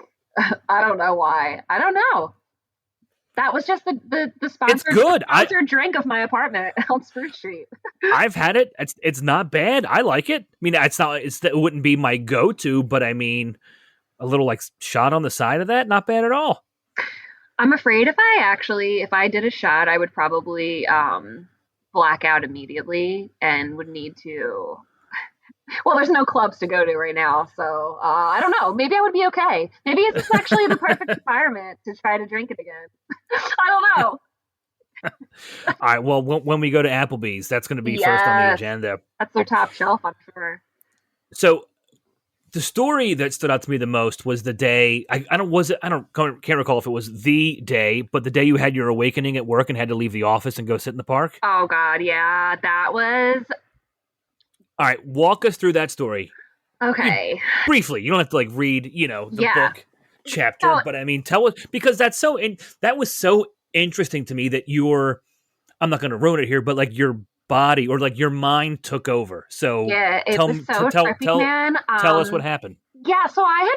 I don't know why. I don't know. That was just the It's sponsored good. sponsored drink of my apartment on Spruce Street. I've had it. It's not bad. I like it. I mean, it's not. It wouldn't be my go to, but I mean, a little like shot on the side of that, not bad at all. I'm afraid if I did a shot, I would probably black out immediately and would need to. Well, there's no clubs to go to right now, so I don't know. Maybe I would be okay. Maybe it's actually the perfect environment to try to drink it again. I don't know. All right. Well, when we go to Applebee's, that's going to be first on the Yes, agenda. that's their top shelf, I'm sure. So the story that stood out to me the most was the day. Can't recall if it was the day, but the day you had your awakening at work and had to leave the office and go sit in the park. Oh God, yeah, that was All right. Walk us through that story okay. briefly. You don't have to like read, the Yeah. book chapter, So but I mean, tell us because that was so interesting to me that I'm not going to ruin it here, but like your body or like your mind took over. So yeah, it was so trippy, man. tell us what happened. Yeah, so I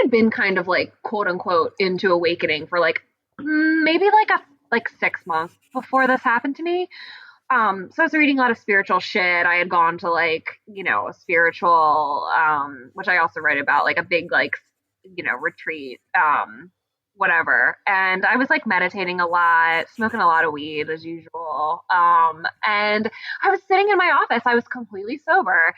had been kind of like quote unquote into awakening for like maybe like 6 months before this happened to me. So I was reading a lot of spiritual shit. I had gone to like, a spiritual, which I also write about, like a big like, retreat, whatever. And I was like meditating a lot, smoking a lot of weed as usual. And I was sitting in my office. I was completely sober.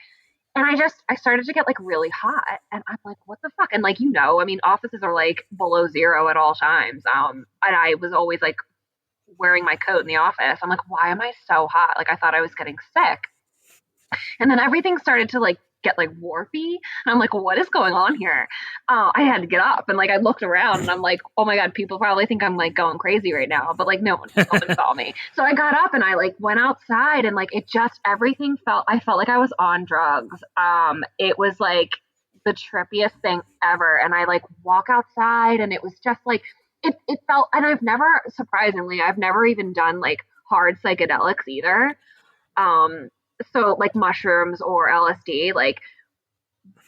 And I started to get like really hot. And I'm like, what the fuck? And like, I mean, offices are like below zero at all times. And I was always like wearing my coat in the office. I'm like, why am I so hot? Like I thought I was getting sick. And then everything started to like get like warpy. And I'm like, what is going on here? I had to get up and like I looked around and I'm like, oh my God, people probably think I'm like going crazy right now. But like no one saw me. So I got up and I like went outside and like I felt like I was on drugs. It was like the trippiest thing ever. And I like walk outside and it was just like it felt, and I've never even done like hard psychedelics either. Um, so like mushrooms or LSD, like,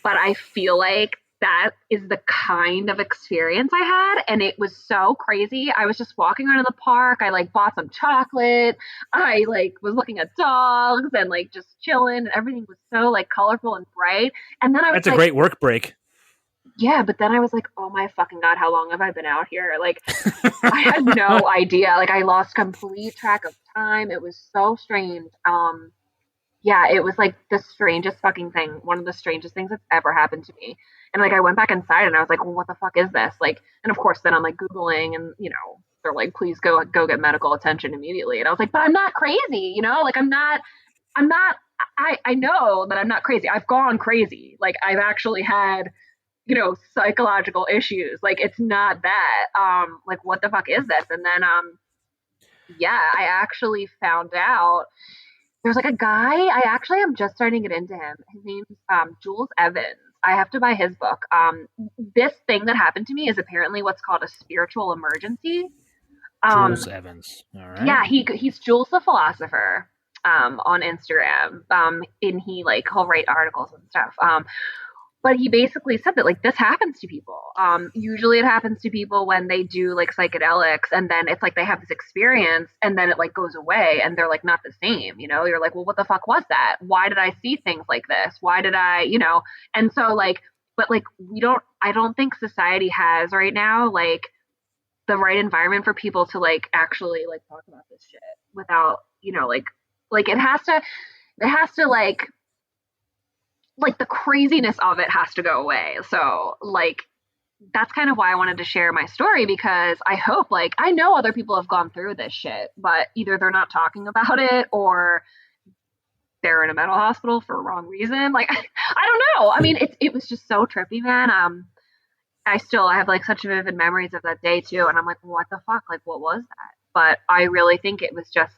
but I feel like that is the kind of experience I had. And it was so crazy. I was just walking around in the park. I like bought some chocolate. I like was looking at dogs and like just chilling. And everything was so like colorful and bright. And then I was That's a great work break. yeah, but then I was like, oh my fucking God, how long have I been out here? Like, I had no idea. Like, I lost complete track of time. It was so strange. Yeah, it was like the strangest fucking thing. One of the strangest things that's ever happened to me. And like, I went back inside and I was like, well, what the fuck is this? Like, and of course, then I'm like Googling and, they're like, please go get medical attention immediately. And I was like, but I'm not crazy, like, I'm not, I know that I'm not crazy. I've gone crazy. Like, I've actually had psychological issues. Like it's not that. Like what the fuck is this? And then yeah, I actually found out there's like a guy, I actually am just starting to get into him. His name's Jules Evans. I have to buy his book. This thing that happened to me is apparently what's called a spiritual emergency. Jules Evans. All right. Yeah, he's Jules the philosopher on Instagram. And he'll write articles and stuff. But he basically said that like this happens to people. Usually it happens to people when they do like psychedelics and then it's like they have this experience and then it like goes away and they're like not the same, You're like, well, what the fuck was that? Why did I see things like this? Why did I, And so like, but like I don't think society has right now like the right environment for people to like actually like talk about this shit without, like it has to like the craziness of it has to go away. So like that's kind of why I wanted to share my story because I hope like I know other people have gone through this shit, but either they're not talking about it or they're in a mental hospital for a wrong reason. Like I don't know. I mean, it was just so trippy, man. I have like such vivid memories of that day too, and I'm like, what the fuck? Like, what was that? But I really think it was just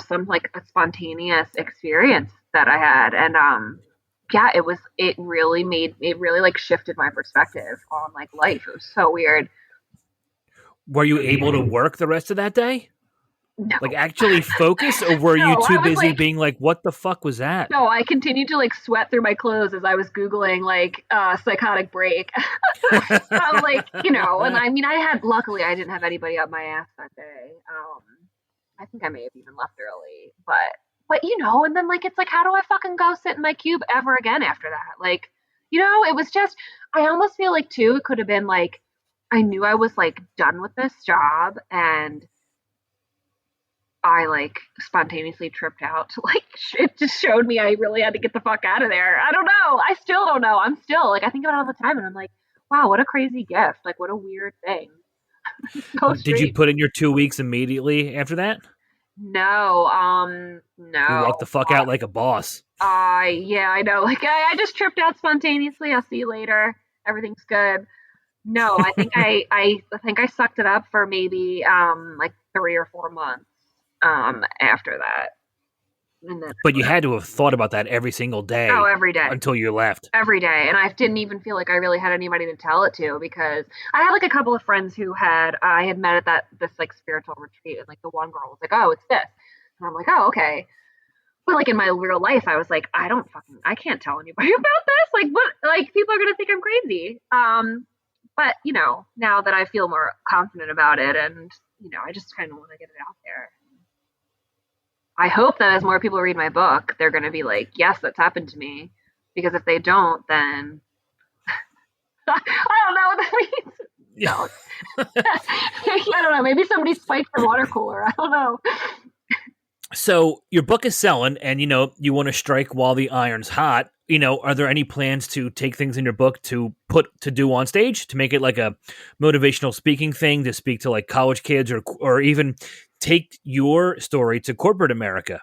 some like a spontaneous experience that I had, and yeah, it really like shifted my perspective on like life. It was so weird. Were you able to work the rest of that day? No, Like actually focus, or were you no, I too was busy like, being like, "What the fuck was that?" no, I continued to like sweat through my clothes as I was googling like psychotic break. Like, and I mean, luckily I didn't have anybody up my ass that day. I think I may have even left early, but and then like it's like, how do I fucking go sit in my cube ever again after that? Like, it was just, I almost feel like too, it could have been like, I knew I was like done with this job, and I like spontaneously tripped out to like, it just showed me I really had to get the fuck out of there. I don't know. I still don't know. I'm still like, I think about it all the time, and I'm like, wow, what a crazy gift. Like, what a weird thing. So Did you strange. put in your 2 weeks immediately after that? No, You no. walked the fuck out like a boss. Yeah, I know. Like, I just tripped out spontaneously. I'll see you later. Everything's good. No, I think I sucked it up for maybe like 3 or 4 months after that. And then But you had to have thought about that every single day every day. until you left. Every day. And I didn't even feel like I really had anybody to tell it to, because I had like a couple of friends who I had met at this like spiritual retreat, and like the one girl was like, oh, it's this. And I'm like, oh, okay. But like in my real life, I was like, I can't tell anybody about this. Like, what? Like, people are gonna think I'm crazy. But now that I feel more confident about it, and I just kind of want to get it out there. I hope that as more people read my book, they're gonna be like, yes, that's happened to me. Because if they don't, then I don't know what that means. Yeah. No. I don't know. Maybe somebody spiked the water cooler. I don't know. So your book is selling, and you want to strike while the iron's hot. Are there any plans to take things in your book to do on stage, to make it like a motivational speaking thing, to speak to like college kids, or even take your story to corporate America?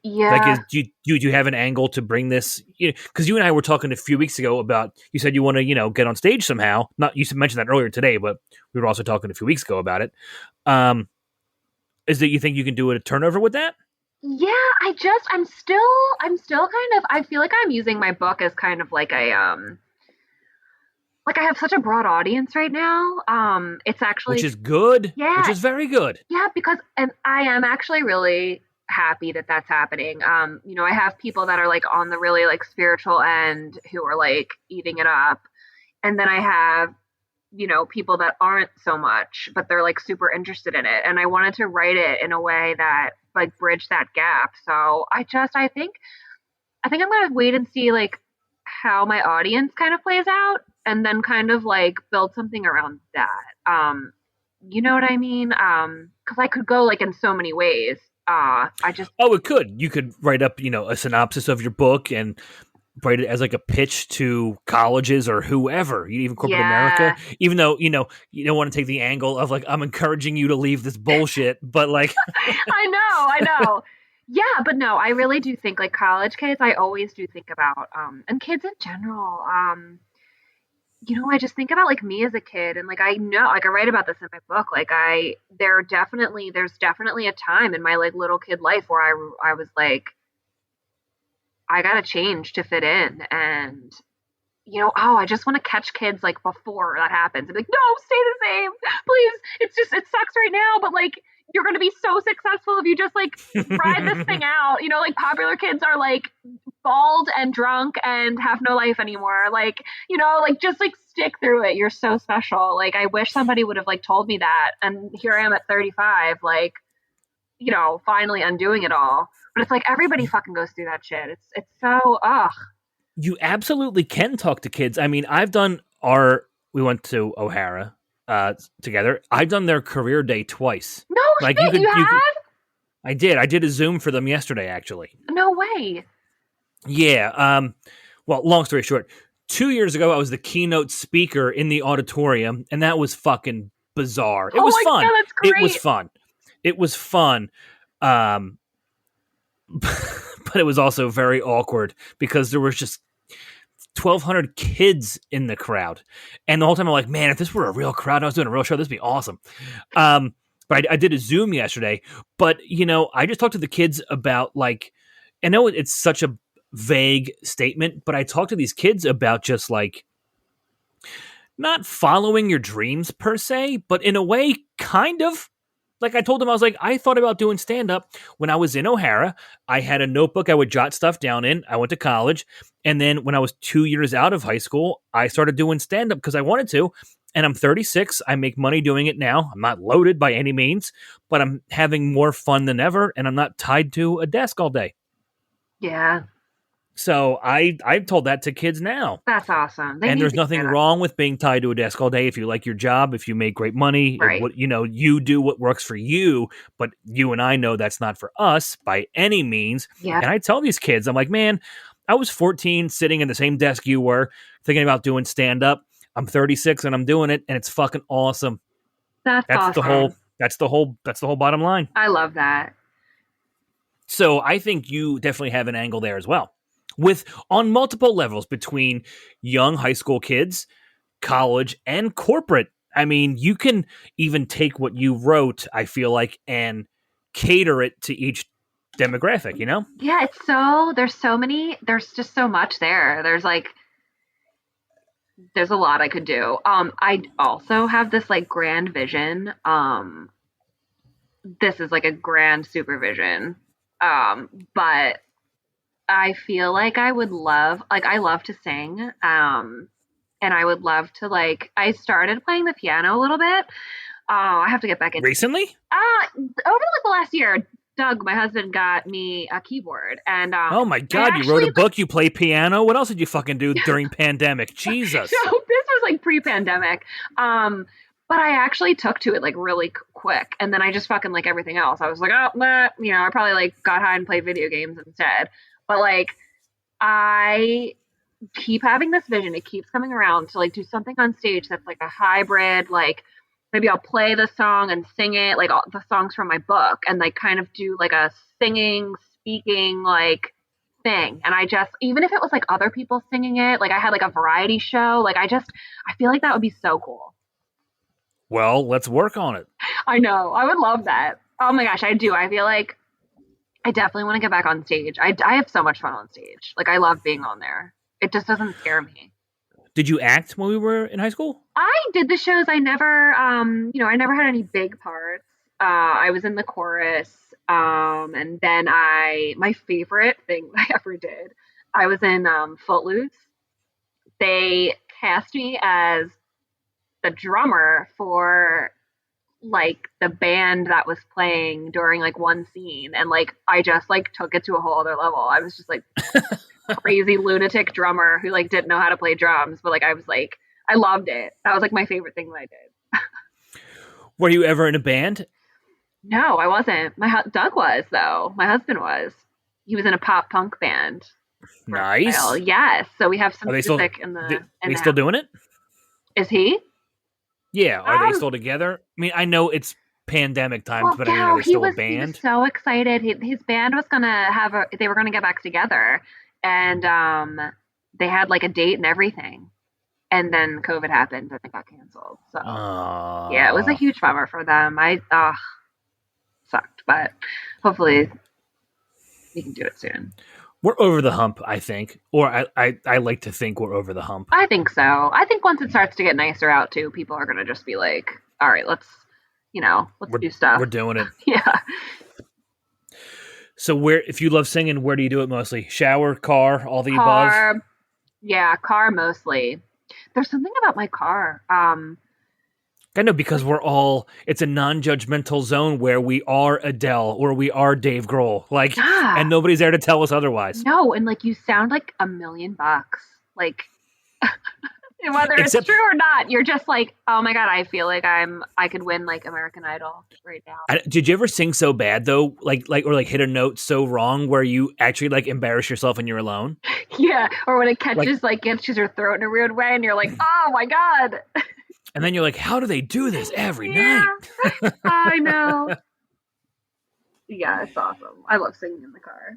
Like, Yeah. do you have an angle to bring this? Because you and I were talking a few weeks ago about, you said you want to get on stage somehow. Not, you mentioned that earlier today, but we were also talking a few weeks ago about it. Is that you think you can do a turnover with that? Yeah, I'm still kind of, I feel like I'm using my book as kind of like like I have such a broad audience right now. It's Which actually, is good. yeah, Which is very good. yeah, because, and I am actually really happy that that's happening. I have people that are like on the really like spiritual end who are like eating it up. And then I have, people that aren't so much, but they're like super interested in it. And I wanted to write it in a way that like bridge that gap. So I think I'm gonna wait and see like how my audience kind of plays out, and then kind of like build something around that. You know what I mean? Because I could go like in so many ways. I just Oh, it could. You could write up, a synopsis of your book and write it as like a pitch to colleges or whoever, even corporate America. Yeah. Even though you don't want to take the angle of like, I'm encouraging you to leave this bullshit, but like, I know. Yeah, but no, I really do think like college kids, I always do think about and kids in general. I just think about like me as a kid, and like I know, like I write about this in my book. Like there's definitely a time in my like little kid life where I was like, I gotta change to fit in, and I just want to catch kids like before that happens and be like, no, stay the same, please. It's just, it sucks right now, but like, you're going to be so successful if you just like ride this thing out. Like popular kids are like bald and drunk and have no life anymore. Like, like just like stick through it. You're so special. Like, I wish somebody would have like told me that. And here I am at 35, like, finally undoing it all. But it's like everybody fucking goes through that shit. It's so, ugh. you absolutely can talk to kids. I mean, we went to O'Hara together. I've done their career day twice. No Like shit, you have? I did a Zoom for them yesterday, actually. No way. Yeah. Well, long story short, 2 years ago, I was the keynote speaker in the auditorium, and that was fucking bizarre. It was my fun. God, that's great. It was fun. But it was also very awkward because there was just 1,200 kids in the crowd. And the whole time I'm like, man, if this were a real crowd and I was doing a real show, this would be awesome. But I did a Zoom yesterday. But, I just talked to the kids about, like, I know it's such a vague statement, but I talked to these kids about just, like, not following your dreams per se, but in a way, kind of. Like I told them, I was like, I thought about doing stand-up when I was in O'Hara. I had a notebook I would jot stuff down in. I went to college. And then when I was 2 years out of high school, I started doing stand-up because I wanted to. And I'm 36. I make money doing it now. I'm not loaded by any means, but I'm having more fun than ever. And I'm not tied to a desk all day. Yeah. So I've told that to kids now. That's awesome. And there's nothing wrong with being tied to a desk all day if you like your job, if you make great money, right. You do what works for you, but you and I know that's not for us by any means. Yeah. And I tell these kids, I'm like, man, I was 14 sitting in the same desk you were thinking about doing stand-up. I'm 36 and I'm doing it and it's fucking awesome. That's awesome. That's the whole bottom line. I love that. So I think you definitely have an angle there as well. On multiple levels between young high school kids, college, and corporate. I mean, you can even take what you wrote, I feel like, and cater it to each demographic, Yeah, there's just so much there. There's a lot I could do. I also have this like grand vision. This is like a grand supervision. But I feel like I love to sing. And I would love to I started playing the piano a little bit. I have to get back into recently? Over the last year, Doug, my husband, got me a keyboard. And oh my God, you wrote a book, you play piano. What else did you fucking do during pandemic? Jesus. So this was pre-pandemic. But I actually took to it really quick. And then I just fucking everything else. I was like, oh, nah. I probably got high and played video games instead. But I keep having this vision. It keeps coming around to do something on stage that's a hybrid. Maybe I'll play the song and sing it, all the songs from my book, and kind of do a singing, speaking thing. And I just, even if it was other people singing it, I had a variety show. I feel like that would be so cool. Well, let's work on it. I know. I would love that. Oh my gosh, I do. I feel like I definitely want to get back on stage. I have so much fun on stage. I love being on there. It just doesn't scare me. Did you act when we were in high school? I did the shows. I never, I never had any big parts. I was in the chorus. And then my favorite thing I ever did, I was in Footloose. They cast me as the drummer for the band that was playing during one scene, and I just took it to a whole other level. I was just crazy lunatic drummer who didn't know how to play drums, but I was I loved it. That was my favorite thing that I did. Were you ever in a band? No, I wasn't. Doug was, though. My husband was. He was in a pop punk band. Nice. Yes. So we have some music still, in the. Are they still doing it? Is he? Yeah. Are they still together? I mean, I know it's pandemic times, but are they still a band? He was so excited. His band was gonna they were gonna get back together, and they had a date and everything, and then COVID happened and it got canceled. So yeah, it was a huge bummer for them. Sucked, but hopefully we can do it soon. We're over the hump, I think. Or I like to think we're over the hump. I think so. I think once it starts to get nicer out too, people are going to just be like, all right, let's do stuff. We're doing it. Yeah. So if you love singing, where do you do it mostly? Shower, car, all the above? Yeah, car mostly. There's something about my car. I know, because it's a non-judgmental zone where we are Adele or we are Dave Grohl, and nobody's there to tell us otherwise. No, and you sound like $1 million. Whether it's true or not, you're just oh my God, I feel like I could win American Idol right now. Did you ever sing so bad though, or hit a note so wrong where you actually embarrass yourself and you're alone? Yeah, or when it catches catches your throat in a weird way, and you're like, oh my God. And then you're like, how do they do this every night? I know. Yeah, it's awesome. I love singing in the car.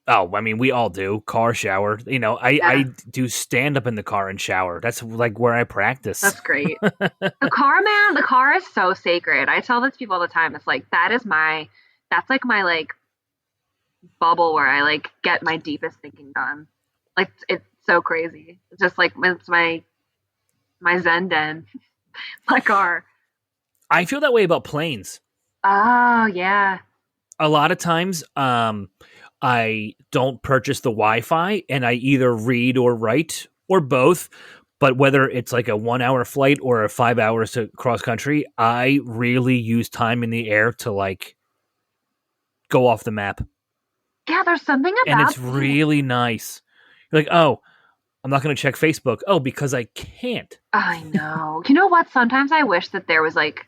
Oh, I mean, we all do. Car, shower. You know, I Yeah, do stand up in the car and shower. That's like where I practice. that's great. The car, man, the car is so sacred. I tell this to people all the time. It's like that's like my like bubble where I like get my deepest thinking done. Like it's so crazy. It's just like it's my zen den, my car. I feel that way about planes. Oh yeah. A lot of times, I don't purchase the Wi-Fi, and I either read or write or both. But whether it's like a 1 hour flight or a 5 hours to cross country, I really use time in the air to like go off the map, Yeah, there's something and about it's really nice. You're like, oh, I'm not going to check Facebook. Oh, because I can't. I know. You know what? Sometimes I wish that there was like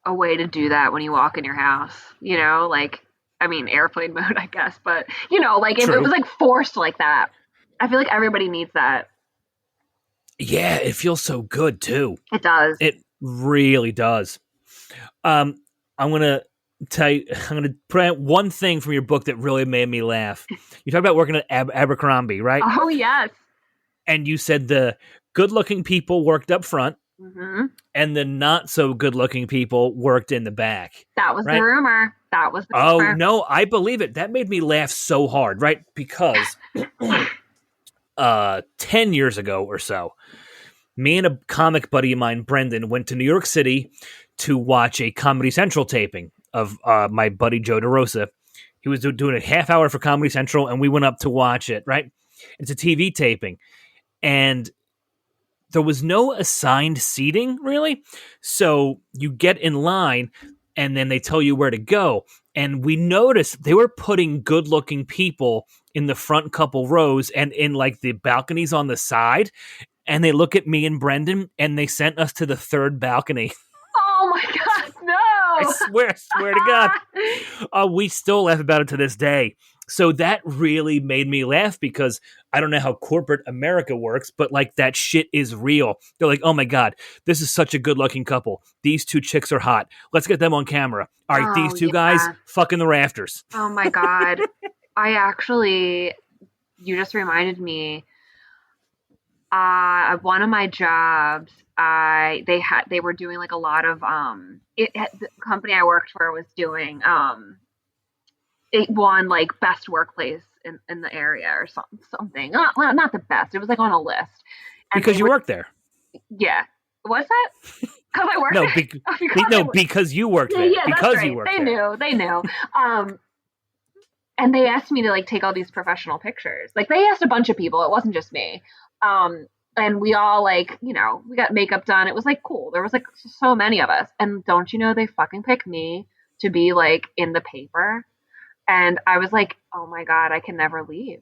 a way to do that when you walk in your house, you know, like I mean airplane mode, I guess, but you know, like if it was True. like forced like that. I feel like everybody needs that. Yeah, it feels so good too. It does. It really does. Um, I'm gonna tell you. I'm gonna put out one thing from your book that really made me laugh. You talk about working at Abercrombie, right? Oh yes. And you said the good-looking people worked up front, Hmm. and the not so good-looking people worked in the back, That was the right? rumor. That was the Oh rumor. no, I believe it. That made me laugh so hard, right? Because 10 years ago or so, me and a comic buddy of mine, Brendan, went to New York City to watch a Comedy Central taping of my buddy Joe DeRosa. He was doing a half hour for Comedy Central, and we went up to watch it, right? It's a TV taping. And there was no assigned seating, really. So you get in line, and then they tell you where to go. And we noticed they were putting good looking people in the front couple rows and in like the balconies on the side, and they look at me and Brendan, and they sent us to the third balcony. Oh my god, I no. swear to God. We still laugh about it to this day. So that really made me laugh because I don't know how corporate America works, but like that shit is real. They're like, oh my God, this is such a good looking couple. These two chicks are hot. Let's get them on camera. All right, these Oh two guys yeah. fucking the rafters. Oh my god. I actually you just reminded me one of my jobs they were doing like a lot of the company I worked for was doing it won like best workplace in the area or something. Well, not the best. It was like on a list. And Because you work there. yeah. What's that? Because I worked No, there. Because I worked- because you worked yeah, there. yeah, that's Because right. you worked They there. knew. They knew. And they asked me to like take all these professional pictures. Like they asked a bunch of people. It wasn't just me. And we all like, you know, we got makeup done. It was like cool. There was like so many of us. And don't you know they fucking picked me to be like in the paper. And I was like, oh my God, I can never leave.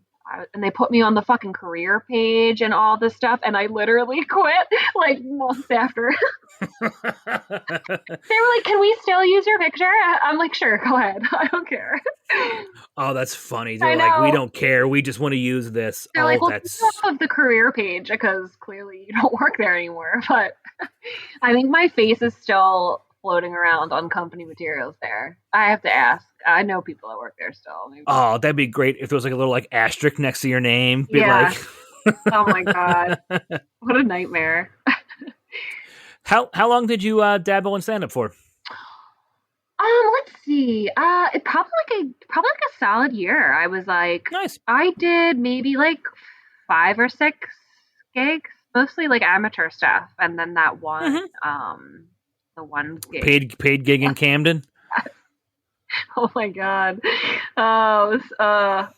And they put me on the fucking career page and all this stuff. And I literally quit like months after. They were like, can we still use your picture? I'm like, sure, go ahead. I don't care. Oh, that's funny. I They're like, we know. don't care. We just want to use this. They're Oh, like, well, take that's me off of the career page because clearly you don't work there anymore. But I think my face is still floating around on company materials there. I have to ask. I know people that work there still. Maybe. Oh, that'd be great if there was like a little like asterisk next to your name. Be Yeah. like, Oh my God. What a nightmare. how long did you dabble in stand up for? Let's see. It probably like a solid year. I was like, Nice. I did maybe like 5 or 6 gigs, mostly like amateur stuff, and then that one, the one gig. Paid gig in Camden. Oh my God. Oh, it was,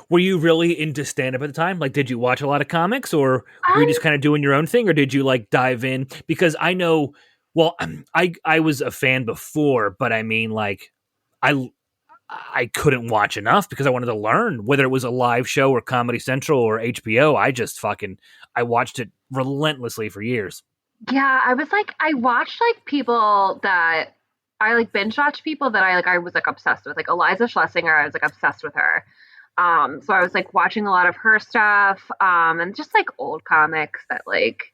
Were you really into stand up at the time? Like, did you watch a lot of comics, or were you just kind of doing your own thing, or did you like dive in? Because I know, well, I was a fan before, but I mean, like, I couldn't watch enough because I wanted to learn, whether it was a live show or Comedy Central or HBO. I watched it relentlessly for years. yeah, I was like, I watched like people that I like binge watched people that I was like obsessed with, like Eliza Schlesinger. I was like obsessed with her. So I was like watching a lot of her stuff, and just like old comics that like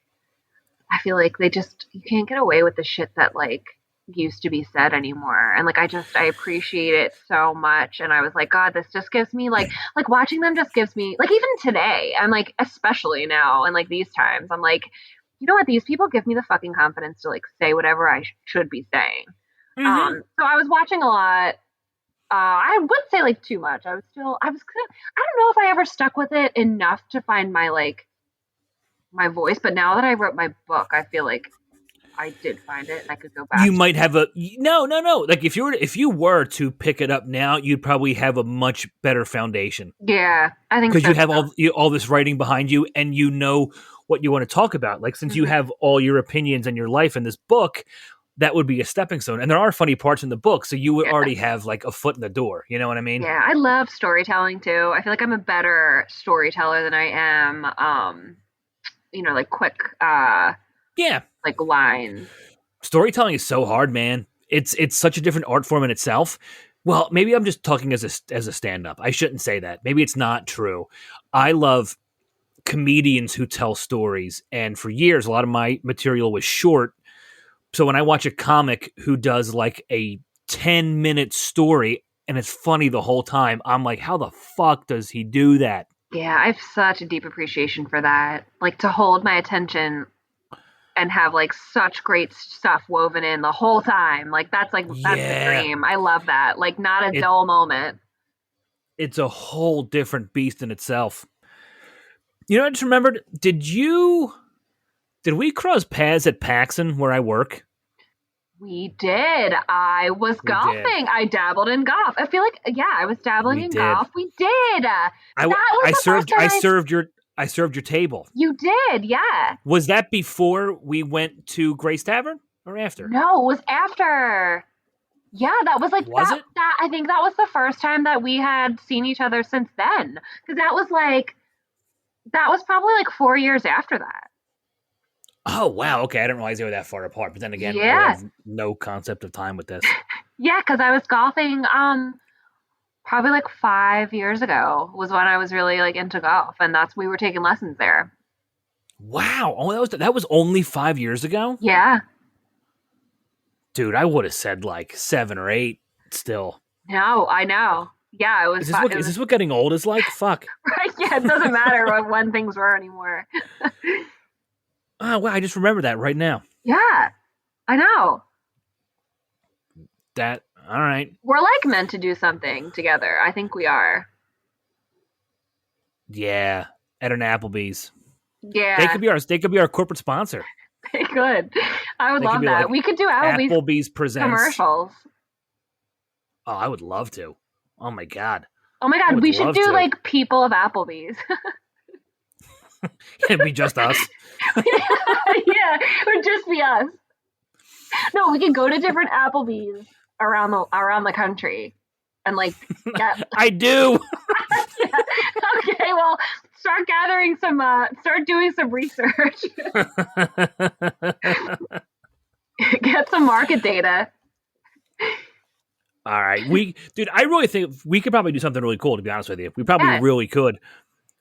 I feel like you can't get away with the shit that like used to be said anymore. And like I appreciate it so much. And I was like, God, this just gives me like watching them just gives me like, even today, I'm like, especially now and like these times, I'm like, you know what, these people give me the fucking confidence to like say whatever I should be saying. So I was watching a lot. I would say like too much. I was I don't know if I ever stuck with it enough to find my voice, but now that I wrote my book, I feel like I did find it and I could go back. You might have no. Like if you were to pick it up now, you'd probably have a much better foundation. Yeah, I think because you have all this writing behind you, and you know what you want to talk about. Like since you have all your opinions and your life in this book, that would be a stepping stone. And there are funny parts in the book, so you would already have like a foot in the door. You know what I mean? Yeah, I love storytelling too. I feel like I'm a better storyteller than I am, like quick, like lines. Storytelling is so hard, man. It's such a different art form in itself. Well, maybe I'm just talking as a stand-up. I shouldn't say that. Maybe it's not true. I love comedians who tell stories, and for years, a lot of my material was short. So when I watch a comic who does like a 10-minute story and it's funny the whole time, I'm like, how the fuck does he do that? Yeah, I have such a deep appreciation for that. Like to hold my attention and have like such great stuff woven in the whole time. Like that's the dream. I love that. Like not a dull moment. It's a whole different beast in itself. You know, I just remembered, did we cross paths at Paxson where I work? We did. I was golfing. I dabbled in golf. I feel like, I was dabbling in golf. We did. I served your table. You did, yeah. Was that before we went to Grace Tavern or after? No, it was after. Yeah, that was like was that. It? That I think that was the first time that we had seen each other since then. Because that was probably like 4 years after that. Oh, wow. Okay, I didn't realize they were that far apart. But then again, I have no concept of time with this. Yeah, because I was golfing probably like 5 years ago was when I was really like into golf. And we were taking lessons there. Wow. Oh, that was only 5 years ago? Yeah. Dude, I would have said like 7 or 8 still. No, I know. Yeah, it was. Is this what getting old is like? Fuck. Right? Yeah, it doesn't matter when things were anymore. Oh, wow, I just remember that right now. Yeah, I know. All right. We're like meant to do something together. I think we are. Yeah, at an Applebee's. Yeah. They could be our corporate sponsor. They could. I would love that. Like, we could do Applebee's presents commercials. Oh, I would love to. Oh my god. Oh my god, we should do like people of Applebee's. It'd be just us. Yeah, it would just be us. No, we can go to different Applebee's around the country and like get... I do. Yeah. Okay, well, start doing some research. Get some market data. All right. I really think we could probably do something really cool, to be honest with you. We probably really could.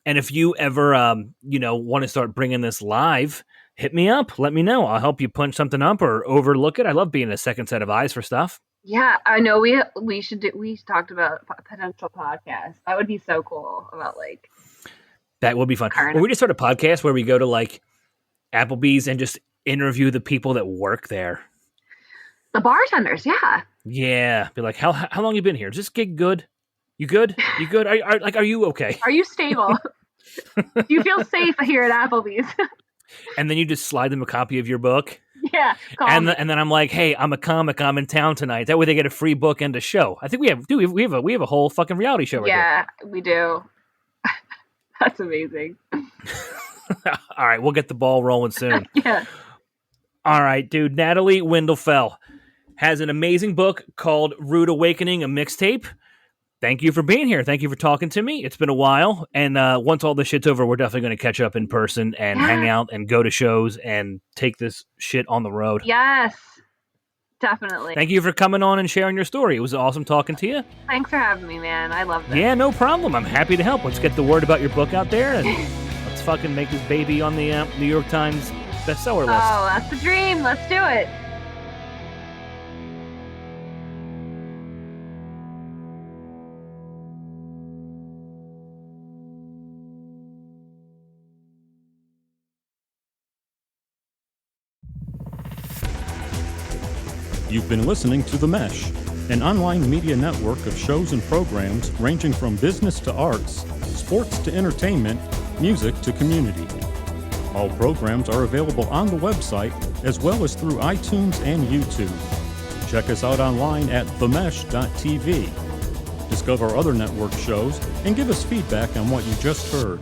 And if you ever, want to start bringing this live, hit me up. Let me know. I'll help you punch something up or overlook it. I love being a second set of eyes for stuff. Yeah, I know. We should do. We talked about a potential podcast. That would be so cool. About like that would be fun. Or we just start a podcast where we go to like Applebee's and just interview the people that work there. The bartenders, yeah. Yeah, be like, how long you been here? Is this gig good? You good? You good? Are you okay? Are you stable? Do you feel safe here at Applebee's? And then you just slide them a copy of your book. Yeah. And then I'm like, hey, I'm a comic. I'm in town tonight. That way they get a free book and a show. I think we have a whole fucking reality show right here. Yeah, we do. That's amazing. All right, we'll get the ball rolling soon. Yeah. All right, dude. Natalie Windle has an amazing book called Rude Awakening, a mixtape. Thank you for being here. Thank you for talking to me. It's been a while. And once all this shit's over, we're definitely going to catch up in person and hang out and go to shows and take this shit on the road. Yes, definitely. Thank you for coming on and sharing your story. It was awesome talking to you. Thanks for having me, man. I love this. Yeah, no problem. I'm happy to help. Let's get the word about your book out there and let's fucking make this baby on the New York Times bestseller list. Oh, that's the dream. Let's do it. You've been listening to The Mesh, an online media network of shows and programs ranging from business to arts, sports to entertainment, music to community. All programs are available on the website as well as through iTunes and YouTube. Check us out online at themesh.tv. Discover other network shows and give us feedback on what you just heard.